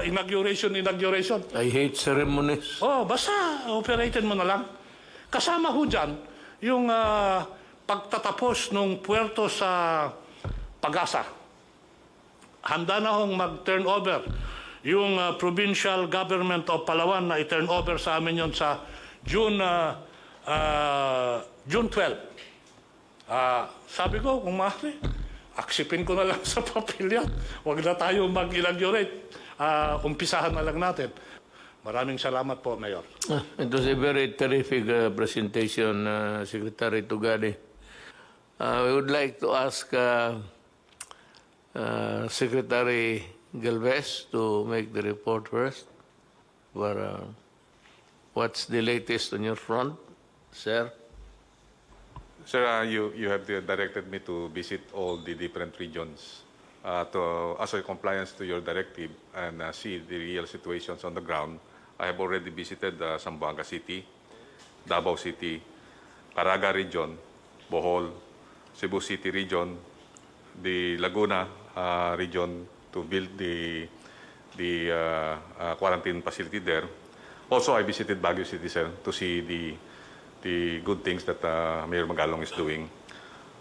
inauguration. I hate ceremonies. Basta operatein mo na lang. Kasama ho dyan yung pagtatapos ng puerto sa Pag-asa. Handa na hong mag-turnover yung provincial government of Palawan na i-turn over sa amin yon sa June 12. Sabi ko, kung maaari, aksipin ko na lang sa papel yan. Huwag na tayo mag-inaugurate. Umpisahan na lang natin. Maraming salamat po, Mayor. It was a very terrific presentation, Secretary Tugade. We would like to ask Secretary Galvez to make the report first. What's the latest on your front, sir? Sir, you have directed me to visit all the different regions as a compliance to your directive and see the real situations on the ground. I have already visited Zamboanga City, Davao City, Caraga region, Bohol, Cebu City region, the Laguna region to build the quarantine facility there. Also, I visited Baguio City, sir, to see the good things that Mayor Magalong is doing.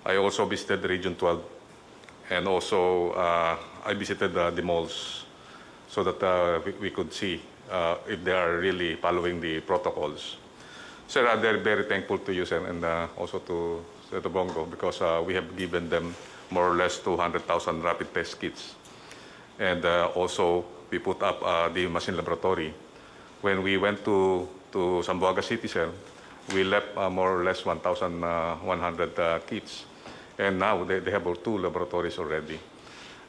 I also visited Region 12, and also I visited the malls so that we could see if they are really following the protocols. Sir, they're very thankful to you, sir, and also to Senator Bongo, because we have given them more or less 200,000 rapid test kits. And also, we put up the machine laboratory. When we went to Zamboanga City, sir, we left more or less 1,100 kits. And now they have 2 laboratories already.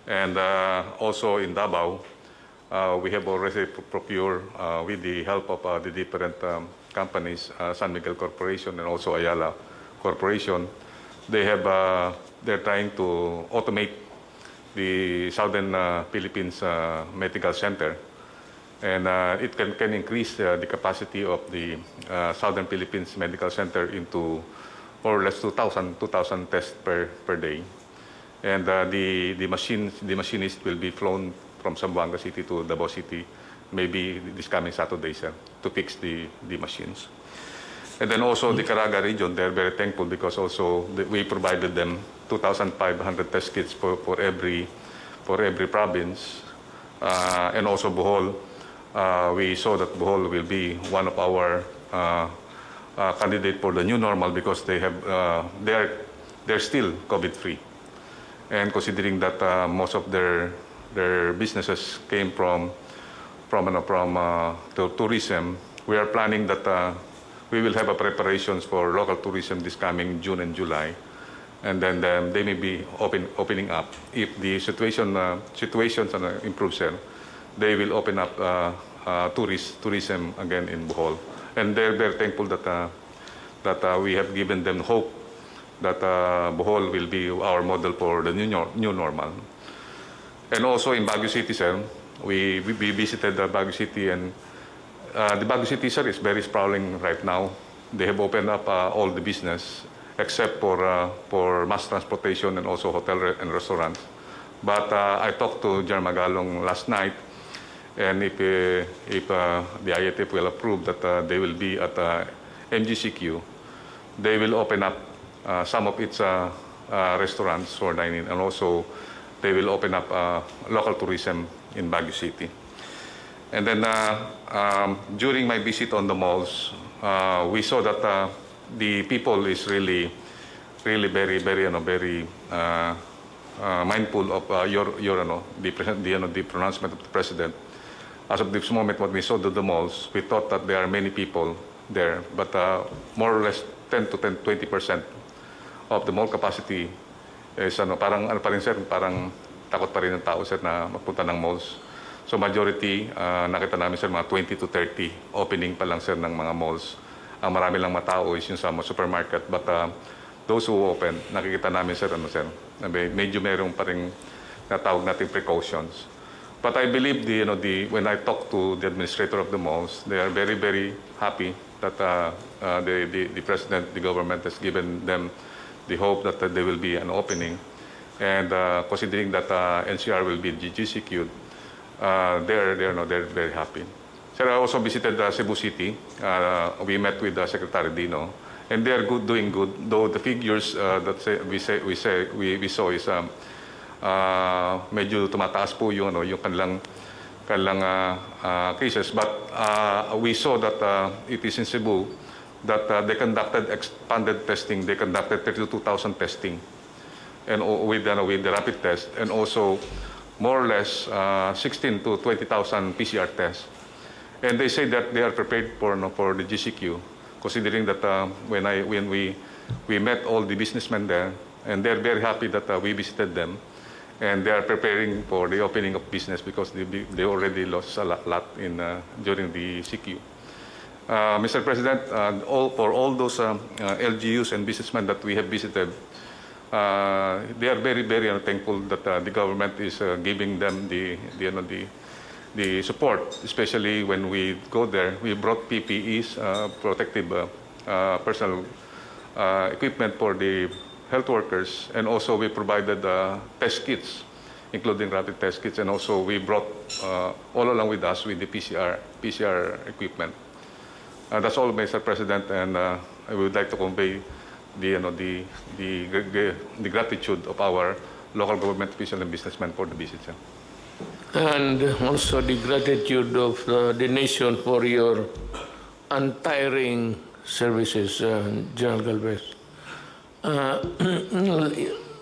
And also in Davao, we have already procured, with the help of the different companies, San Miguel Corporation and also Ayala Corporation, they're trying to automate the Southern Philippines Medical Center. And it can increase the capacity of the Southern Philippines Medical Center into more or less 2,000 tests per day. And the machinist will be flown from Zamboanga City to Davao City, maybe this coming Saturday, sir, to fix the machines. And then also the Caraga region, they're very thankful because also we provided them 2,500 test kits for every province. And also Bohol, we saw that Bohol will be one of our candidate for the new normal because they're still COVID-free. And considering that most of their businesses came from tourism, we are planning that we will have a preparations for local tourism this coming June and July, and then they may be opening up. If the situations improve, sir, they will open up tourism again in Bohol, and they're very thankful that we have given them hope that Bohol will be our model for the new normal. And also in Baguio City, sir, we visited Baguio City, and the Baguio City, sir, is very sprawling right now. They have opened up all the business except for mass transportation and also hotel and restaurants. But I talked to General Magalong last night, and if the IATF will approve that they will be at MGCQ, they will open up some of its restaurants for dining, and also they will open up local tourism in Baguio City. And then during my visit on the malls, we saw that the people is really very mindful of the pronouncement of the president. As of this moment, when we saw the malls, we thought that there are many people there, but more or less 10 to 20% of the mall capacity is parang takot pa rin ng tao, sir, na magpunta ng malls. So majority, nakita namin, sir, mga 20 to 30 opening pa lang, sir, ng mga malls. Ang marami lang matao is yung sa supermarket, but those who open, nakikita namin, sir, medyo merong pa rin natawag nating precautions. But I believe when I talk to the administrator of the malls, they are very, very happy that the president, the government has given them the hope that there will be an opening. And considering that NCR will be GCQ, they're very happy. Sir, I also visited Cebu City. We met with Secretary Dino, and they are doing good. Though the figures that we saw is medyo tumataas po yung kanilang kanilang cases. But we saw that it is in Cebu that they conducted expanded testing. They conducted 32,000 testing and with the rapid test, and also more or less 16 to 20,000 PCR tests. And they say that they are prepared for the GCQ, considering that when we met all the businessmen there, and they're very happy that we visited them, and they are preparing for the opening of business because they already lost a lot during the CQ. Mr. President, for all those LGUs and businessmen that we have visited, they are very, very thankful that the government is giving them the support, especially when we go there. We brought PPEs, protective personal equipment for the health workers, and also we provided test kits, including rapid test kits, and also we brought all along with us with the PCR equipment. That's all, Mr. President, and I would like to convey the gratitude of our local government officials and businessmen for the visit. And also the gratitude of the nation for your untiring services, General Galvez.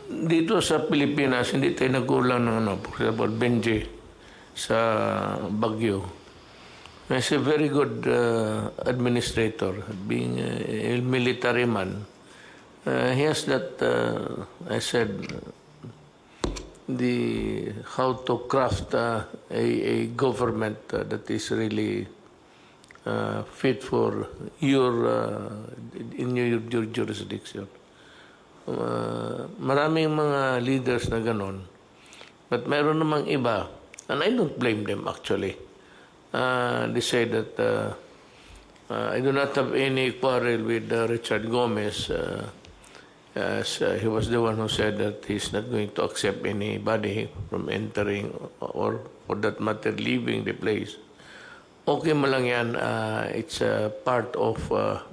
Dito sa Pilipinas, hindi tayo nagulang ng for example, Benji sa Baguio. He's a very good administrator, being a military man. He has that, I said, how to craft a government that is really fit for in your jurisdiction. Maraming mga leaders na ganon, but meron namang iba, and I don't blame them actually. They say that I do not have any quarrel with Richard Gomez, as he was the one who said that he's not going to accept anybody from entering or for that matter leaving the place. Okay mo lang yan, it's a part of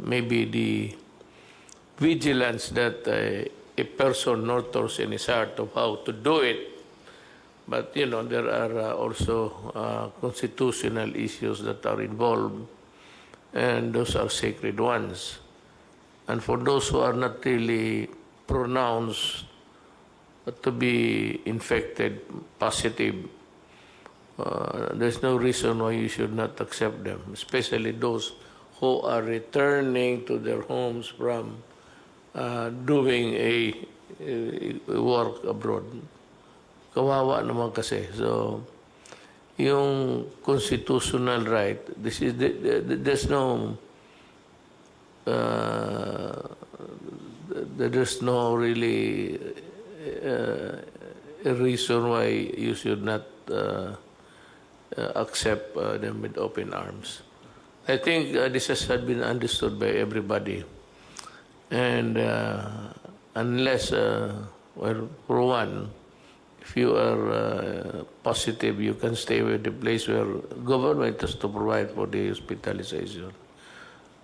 maybe the vigilance that a person nurtures in his heart of how to do it. But, you know, there are also constitutional issues that are involved, and those are sacred ones. And for those who are not really pronounced to be infected, positive, there's no reason why you should not accept them, especially those who are returning to their homes from doing a work abroad. Kawawa naman kasi. So, yung constitutional right, there's no really a reason why you should not accept them with open arms. I think this has been understood by everybody. And unless, well, for one, if you are positive, you can stay with the place where government has to provide for the hospitalization.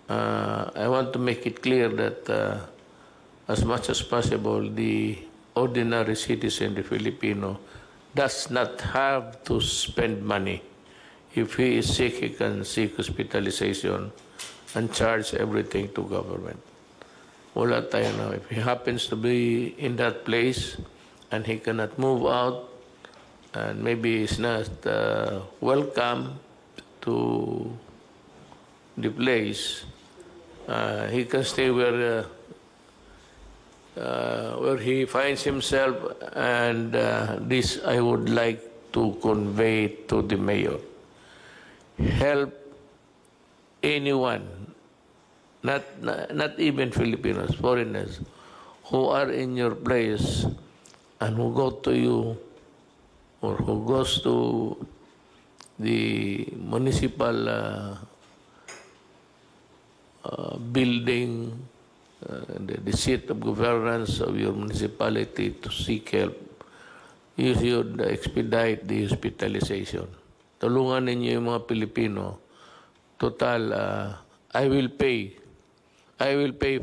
I want to make it clear that as much as possible, the ordinary citizen, the Filipino, does not have to spend money. If he is sick, he can seek hospitalization and charge everything to government. Wala tayo na. If he happens to be in that place and he cannot move out, and maybe he's not welcome to the place, he can stay where he finds himself, and this I would like to convey to the mayor. Help anyone, not even Filipinos, foreigners, who are in your place and who go to you or who goes to the municipal building, the seat of governance of your municipality to seek help. You should expedite the hospitalization. Tulungan ninyo yung mga Pilipino. Total, I will pay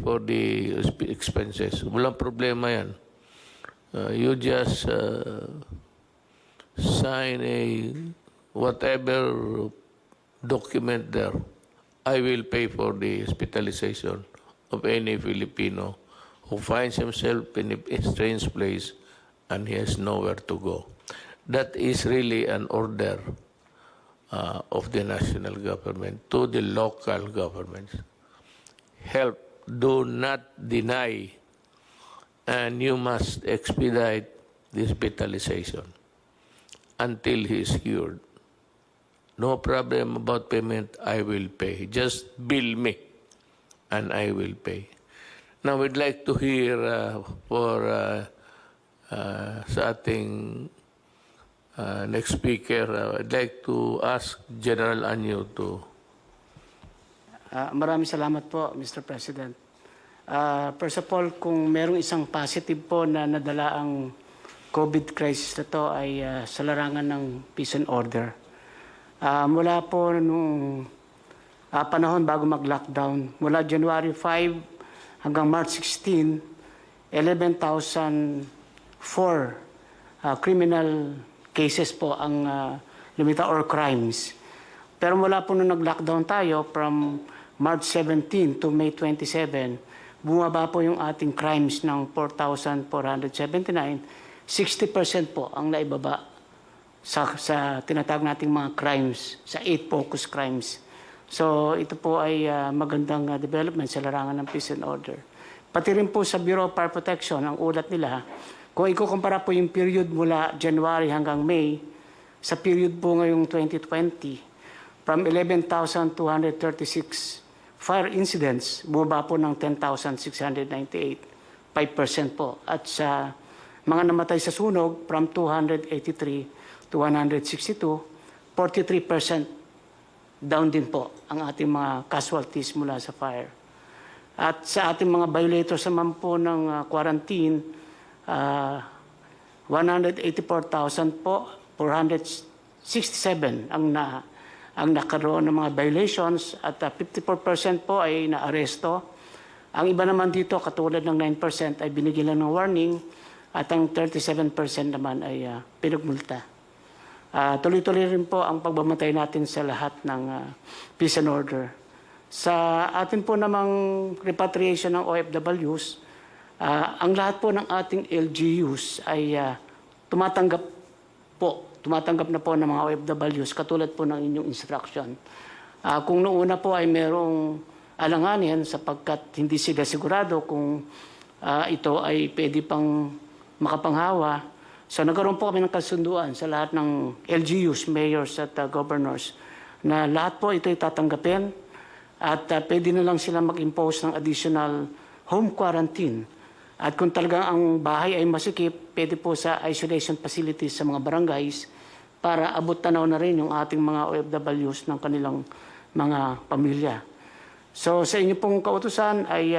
for the expenses. Walang problema yan. You just sign whatever document there, I will pay for the hospitalization of any Filipino who finds himself in a strange place and he has nowhere to go. That is really an order of the national government to the local governments. Help, do not deny, and you must expedite the hospitalization until he is cured. No problem about payment, I will pay. Just bill me, and I will pay. Now, we'd like to hear sa ating next speaker, I'd like to ask General Anyo to... Maraming salamat po, Mr. President. First of all, kung merong isang positive po na nadala ang COVID crisis na to ay sa larangan ng peace and order. Mula po nung panahon bago mag-lockdown, mula January 5 hanggang March 16, 11,004 criminal cases po ang lumitaw or crimes. Pero mula po nung nag-lockdown tayo from March 17 to May 27, bumaba po yung ating crimes ng 4,479. 60% po ang naibaba sa tinatawag nating mga crimes, sa 8 focus crimes. So ito po ay magandang development sa larangan ng peace and order. Pati rin po sa Bureau of Fire Protection, ang ulat nila, kung ikukumpara po yung period mula January hanggang May, sa period po ngayong 2020, from 11,236 fire incidents, bumaba po ng 10,698, 5% po. At sa mga namatay sa sunog, from 283 to 162, 43% down din po ang ating mga casualties mula sa fire. At sa ating mga violators naman po ng quarantine, 184,000 po, 467 ang nakaroon ng mga violations at 54% po ay naaresto. Ang iba naman dito, katulad ng 9% ay binigyan lang ng warning at ang 37% naman ay pinagmulta. Tuloy-tuloy rin po ang pagbamatay natin sa lahat ng peace and order. Sa atin po namang repatriation ng OFWs, ang lahat po ng ating LGUs ay tumatanggap na po ng mga OFWs katulad po ng inyong instruction. Kung noong una po ay merong alanganin sapagkat hindi sila sigurado kung ito ay pwede pang makapanghawa, so nagkaroon po kami ng kasunduan sa lahat ng LGUs, mayors at governors na lahat po ito ay tatanggapin at pwede na lang sila mag-impose ng additional home quarantine. At kung talagang ang bahay ay masikip, pwede po sa isolation facilities sa mga barangays para abot tanaw na rin yung ating mga OFWs ng kanilang mga pamilya. So sa inyo pong kautusan ay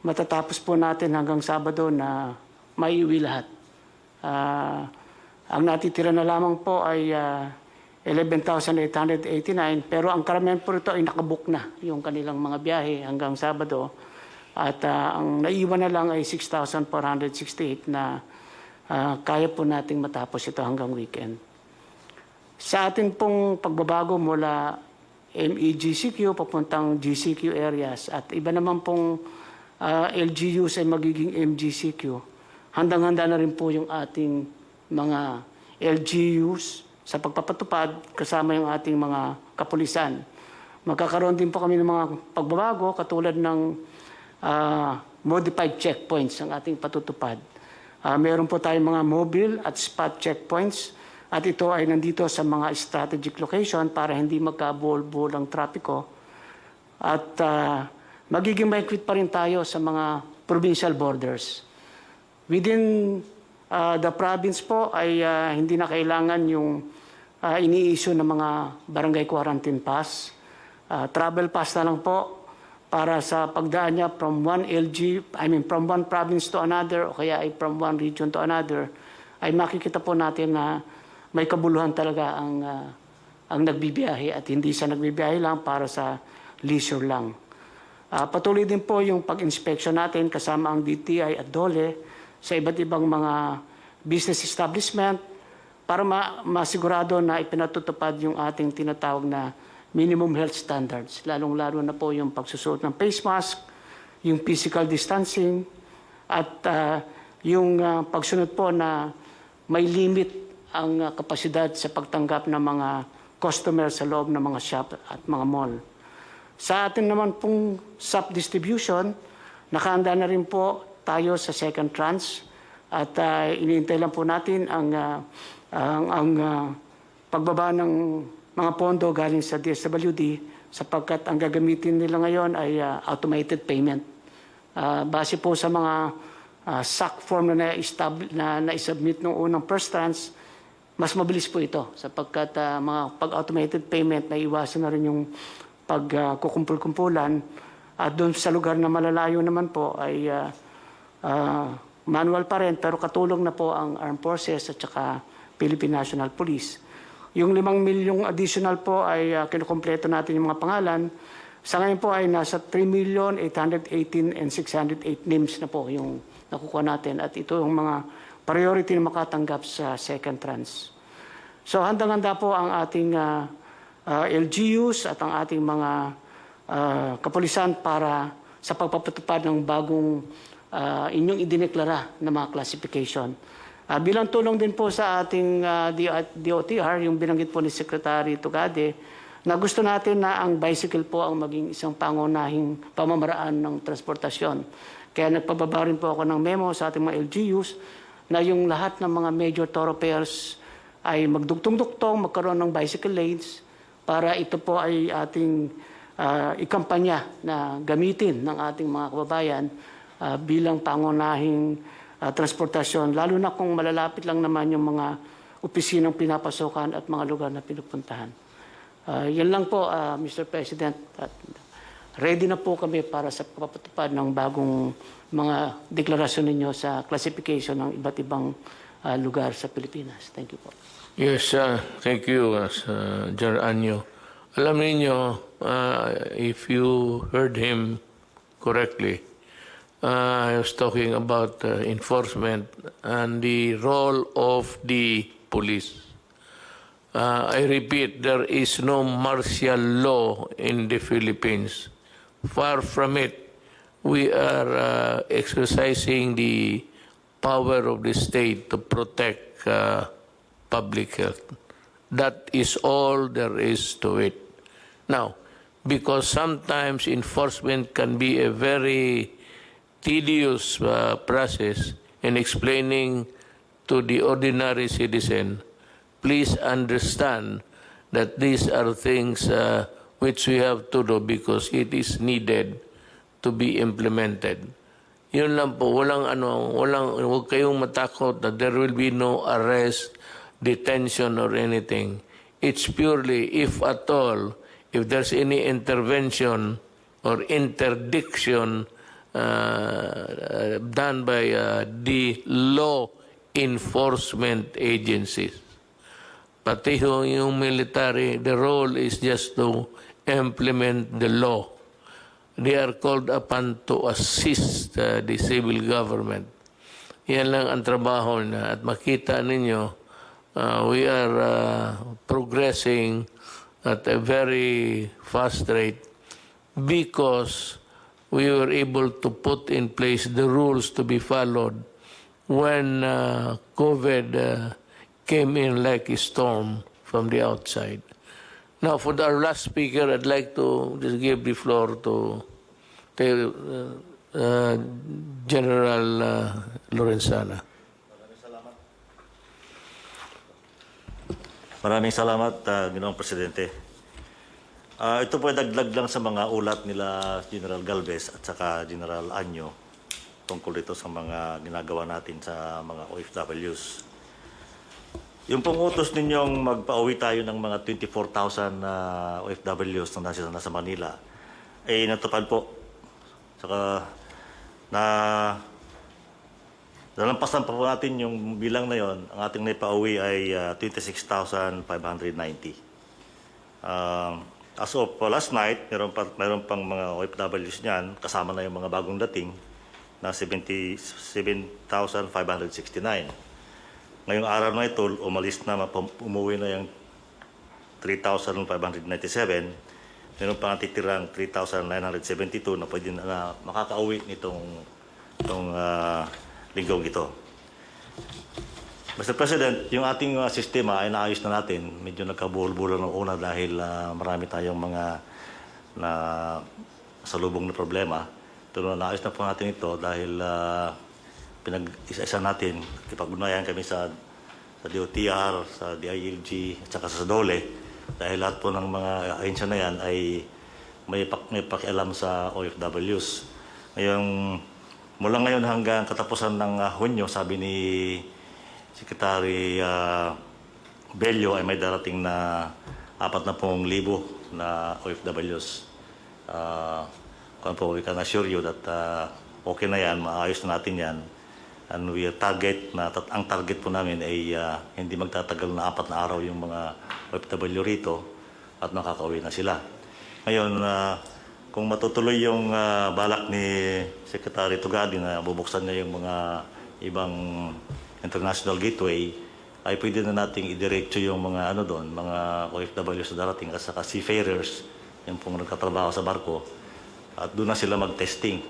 matatapos po natin hanggang Sabado na maiuwi lahat. Ang natitira na lamang po ay 11,889 pero ang karamihan po ito ay nakabook na yung kanilang mga biyahe hanggang Sabado. At ang naiwan na lang ay 6,468 na kaya po nating matapos ito hanggang weekend. Sa ating pong pagbabago mula MEGCQ papuntang GCQ areas at iba naman pong LGUs ay magiging MGCQ, handang-handa na rin po yung ating mga LGUs sa pagpapatupad kasama yung ating mga kapulisan. Magkakaroon din po kami ng mga pagbabago katulad ng modified checkpoints ang ating patutupad. Meron po tayong mga mobile at spot checkpoints at ito ay nandito sa mga strategic location para hindi magkabuhol-buhol ang trapiko. At magiging mahigpit pa rin tayo sa mga provincial borders. Within the province po ay hindi na kailangan yung ini-issue ng mga barangay quarantine pass. Travel pass na lang po para sa pagdaan niya from one province to another o kaya ay from one region to another, ay makikita po natin na may kabuluhan talaga ang nagbibiyahe at hindi sa nagbibiyahe lang para sa leisure lang. Patuloy din po yung pag-inspection natin kasama ang DTI at DOLE sa iba't ibang mga business establishment, para masigurado na ipinatutupad yung ating tinatawag na minimum health standards, lalong-lalo na po yung pagsusuot ng face mask, yung physical distancing, at yung pagsunod po na may limit ang kapasidad sa pagtanggap ng mga customer sa loob ng mga shop at mga mall. Sa atin naman pong SAP distribution, nakahanda na rin po tayo sa second tranche at iniintay lang po natin ang pagbaba ng mga pondo galing sa DSWD sapagkat ang gagamitin nila ngayon ay automated payment. Base po sa mga SAC form na na-submit noong unang first tranche, mas mabilis po ito sapagkat mga pag-automated payment na iwasan na rin yung pagkukumpul-kumpulan at doon sa lugar na malalayo naman po ay manual pa rin pero katulong na po ang Armed Forces at saka Philippine National Police. Yung 5 milyong additional po ay kinukumpleto natin yung mga pangalan. Sa ngayon po ay nasa 3,818,608 names na po yung nakukuha natin at ito yung mga priority na makatanggap sa second tranche. So handang-handa po ang ating LGUs at ang ating mga kapulisan para sa pagpapatupad ng bagong inyong idineklara na mga classification. Bilang tulong din po sa ating DOTR, yung binanggit po ni Secretary Tugade, na gusto natin na ang bicycle po ang maging isang pangunahing pamamaraan ng transportasyon. Kaya nagpababa rin po ako ng memo sa ating mga LGUs na yung lahat ng mga major thoroughfares ay magdugtong-duktong, magkaroon ng bicycle lanes para ito po ay ating ikampanya na gamitin ng ating mga kababayan bilang pangunahing transportasyon, lalo na kung malalapit lang naman yung mga opisinang pinapasokan at mga lugar na pinupuntahan. Yan lang po, Mr. President. At ready na po kami para sa pagpapatupad ng bagong mga deklarasyon ninyo sa classification ng iba't ibang lugar sa Pilipinas. Thank you po. Yes, thank you, General Anyo. Alam niyo, if you heard him correctly, I was talking about enforcement and the role of the police. I repeat, there is no martial law in the Philippines. Far from it. We are exercising the power of the state to protect public health. That is all there is to it. Now, because sometimes enforcement can be a very tedious process in explaining to the ordinary citizen, please understand that these are things which we have to do because it is needed to be implemented. Yun lang po, huwag kayong matakot that there will be no arrest, detention or anything. It's purely, if at all, if there's any intervention or interdiction done by the law enforcement agencies. Pati yung military, the role is just to implement the law. They are called upon to assist the civil government. Yan lang ang trabaho na. At makita ninyo, we are progressing at a very fast rate because we were able to put in place the rules to be followed when COVID came in like a storm from the outside. Now, for our last speaker, I'd like to just give the floor to General Lorenzana. Maraming salamat, Ginoong Presidente. Ito po ay dagdag lang sa mga ulat nila General Galvez at saka General Anyo tungkol dito sa mga ginagawa natin sa mga OFWs. Yung pong utos ninyong magpa-uwi tayo ng mga 24,000 OFWs na nasa Manila, ay natupad po. Saka nalampasan pa po natin yung bilang na yon. Ang ating naipa-uwi ay 26,590. As of last night, meron pang mga OFWs niyan, kasama na yung mga bagong dating, na 77,569. Ngayong araw na ito, umalis na, umuwi na yung 3,597. Meron pa titirang 3,972 na pwede na makakauwi nitong linggong ito. Mr. President, yung ating sistema ay naayos na natin. Medyo nagkabuhol-buhol ng una dahil marami tayong mga salubong na problema. Pero naayos na po natin ito dahil pinag-isa-isa natin. Kipag-unayan kami sa DOTR, sa DILG, at saka sa DOLE. Dahil lahat po ng mga ahensya na yan ay may pakialam sa OFWs. Mula ngayon hanggang katapusan ng Hunyo, sabi ni Secretary Bello ay may darating na 40,000 na OFWs. We can assure you that okay na yan, maayos na natin yan. And we ang target po namin ay hindi magtatagal na 4 na araw yung mga OFW rito at makakauwi na sila. Ngayon, kung matutuloy yung balak ni Secretary Tugadi na bubuksan niya yung mga ibang international gateway, ay pwede na nating idiretso yung mga mga OFW sa darating at saka seafarers, yung pong nagkatrabaho sa barko, at doon na sila mag-testing.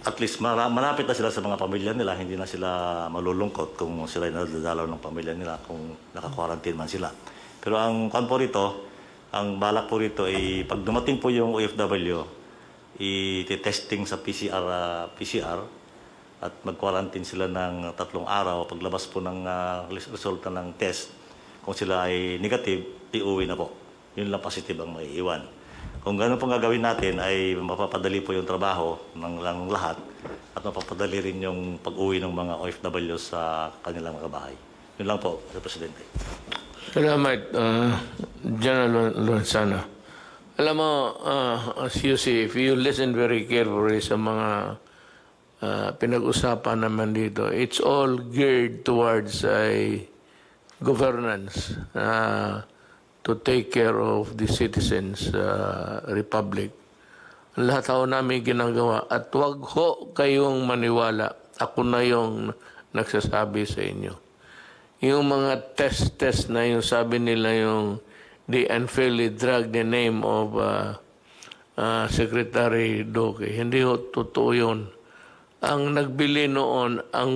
At least malapit na sila sa mga pamilya nila, hindi na sila malulungkot kung sila ay nadadalaw ng pamilya nila, kung naka-quarantine man sila. Pero ang ang balak po rito ay pag dumating po yung OFW, i-testing sa PCR at mag-quarantine sila ng 3 araw. Paglabas po ng resulta ng test, kung sila ay negative, iuwi na po. Yun lang positive ang maiiwan. Kung gano'n pong gagawin natin ay mapapadali po yung trabaho ng lahat at mapapadali rin yung pag-uwi ng mga OFW sa kanilang mga bahay. Yun lang po, Mr. Presidente. Salamat, General Lonsana. Alam mo, as you see, if you listen very carefully sa mga pinag-usapan naman dito, it's all geared towards a governance to take care of the citizens' republic. Lahat ho namin ginagawa. At wag ho kayong maniwala. Ako na yung nagsasabi sa inyo. Yung mga test na yung sabi nila yung they unfairly drag the name of Secretary Duque. Hindi ho totoo yun. Ang nagbili noon, ang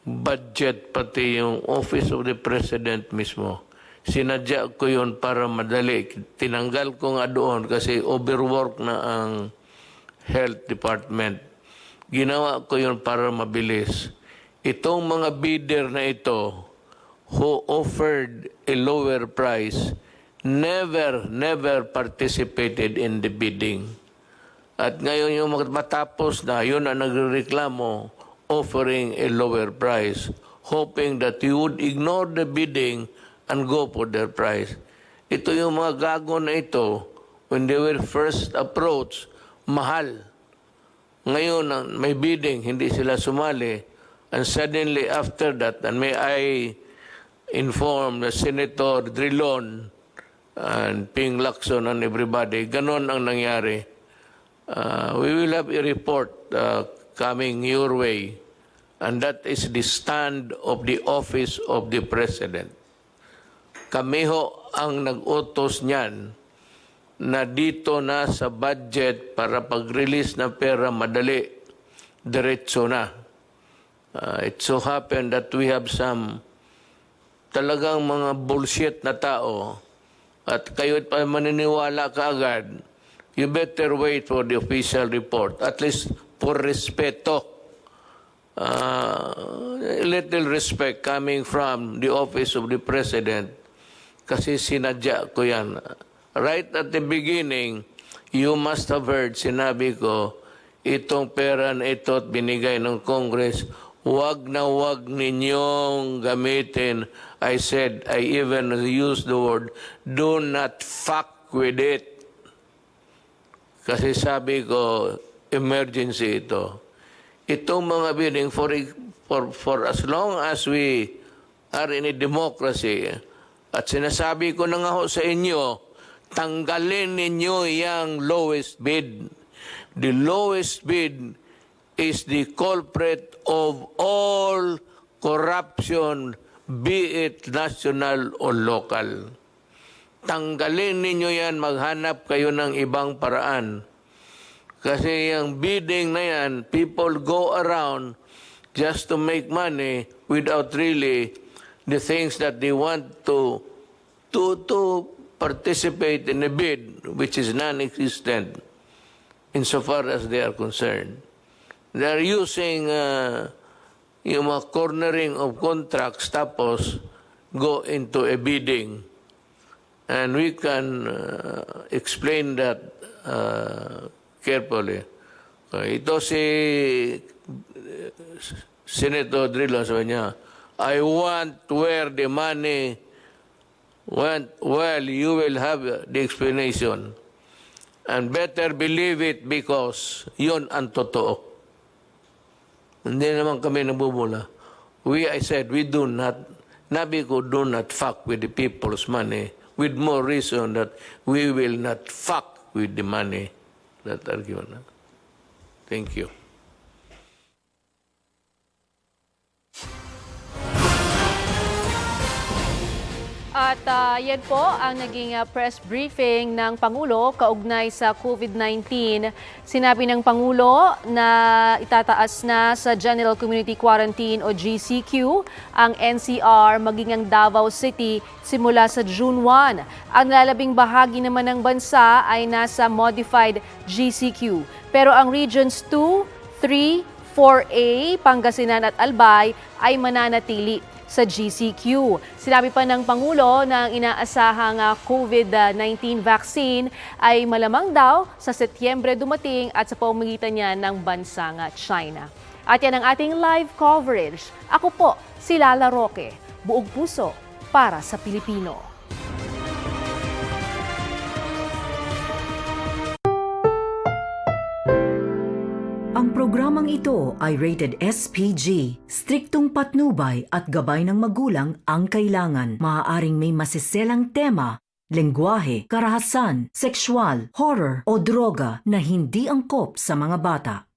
budget, pati yung Office of the President mismo, sinadya ko yun para madali. Tinanggal ko nga doon kasi overwork na ang Health Department. Ginawa ko yun para mabilis. Itong mga bidder na ito who offered a lower price never participated in the bidding. At ngayon yung matapos na, yun ang nagreklamo, offering a lower price, hoping that you would ignore the bidding and go for their price. Ito yung mga gago na ito, when they were first approached, mahal. Ngayon, may bidding, hindi sila sumali. And suddenly after that, and may I inform the Senator Drilon and Ping Lacson and everybody, ganon ang nangyari. We will have a report coming your way, and that is the stand of the Office of the President. Kami ho ang nag-utos niyan na dito na sa budget para pag-release na pera madali, diretso na. It so happened that we have some talagang mga bullshit na tao at kayo't pa maniniwala ka agad, you better wait for the official report, at least for respeto. Little respect coming from the Office of the President kasi sinadya ko yan. Right at the beginning, you must have heard, sinabi ko, itong pera na ito at binigay ng Congress, wag na wag ninyong gamitin. I said, I even used the word, do not fuck with it. Kasi sabi ko, emergency ito. Itong mga bidding, for as long as we are in a democracy, at sinasabi ko na nga ho sa inyo, tanggalin ninyo yung lowest bid. The lowest bid is the culprit of all corruption, be it national or local. Tanggalin ninyo yan, maghanap kayo ng ibang paraan. Kasi yung bidding na yan, people go around just to make money without really the things that they want to participate in a bid which is non-existent insofar as they are concerned. They are using yung mga cornering of contracts tapos go into a bidding. And we can explain that carefully. Ito si Senator Drilon, sabi niya, I want where the money went. Well, you will have the explanation. And better believe it because yun ang totoo. Hindi naman kami nabubula. I said, we do not, Nabi ko do not fuck with the people's money. With more reason that we will not fuck with the money that are given. Thank you. At yan po ang naging press briefing ng Pangulo kaugnay sa COVID-19. Sinabi ng Pangulo na itataas na sa General Community Quarantine o GCQ ang NCR maging ang Davao City simula sa June 1. Ang lalabing bahagi naman ng bansa ay nasa modified GCQ. Pero ang Regions 2, 3, 4A, Pangasinan at Albay ay mananatili sa GCQ. Sinabi pa ng Pangulo na ang inaasahang COVID-19 vaccine ay malamang daw sa Setyembre dumating at sa pamamagitan niya ng bansang China. At yan ang ating live coverage. Ako po, si Lala Roque, buog puso para sa Pilipino. Ang programang ito ay rated SPG. Striktong patnubay at gabay ng magulang ang kailangan. Maaaring may masiselang tema, lengguwahe, karahasan, sexual, horror o droga na hindi angkop sa mga bata.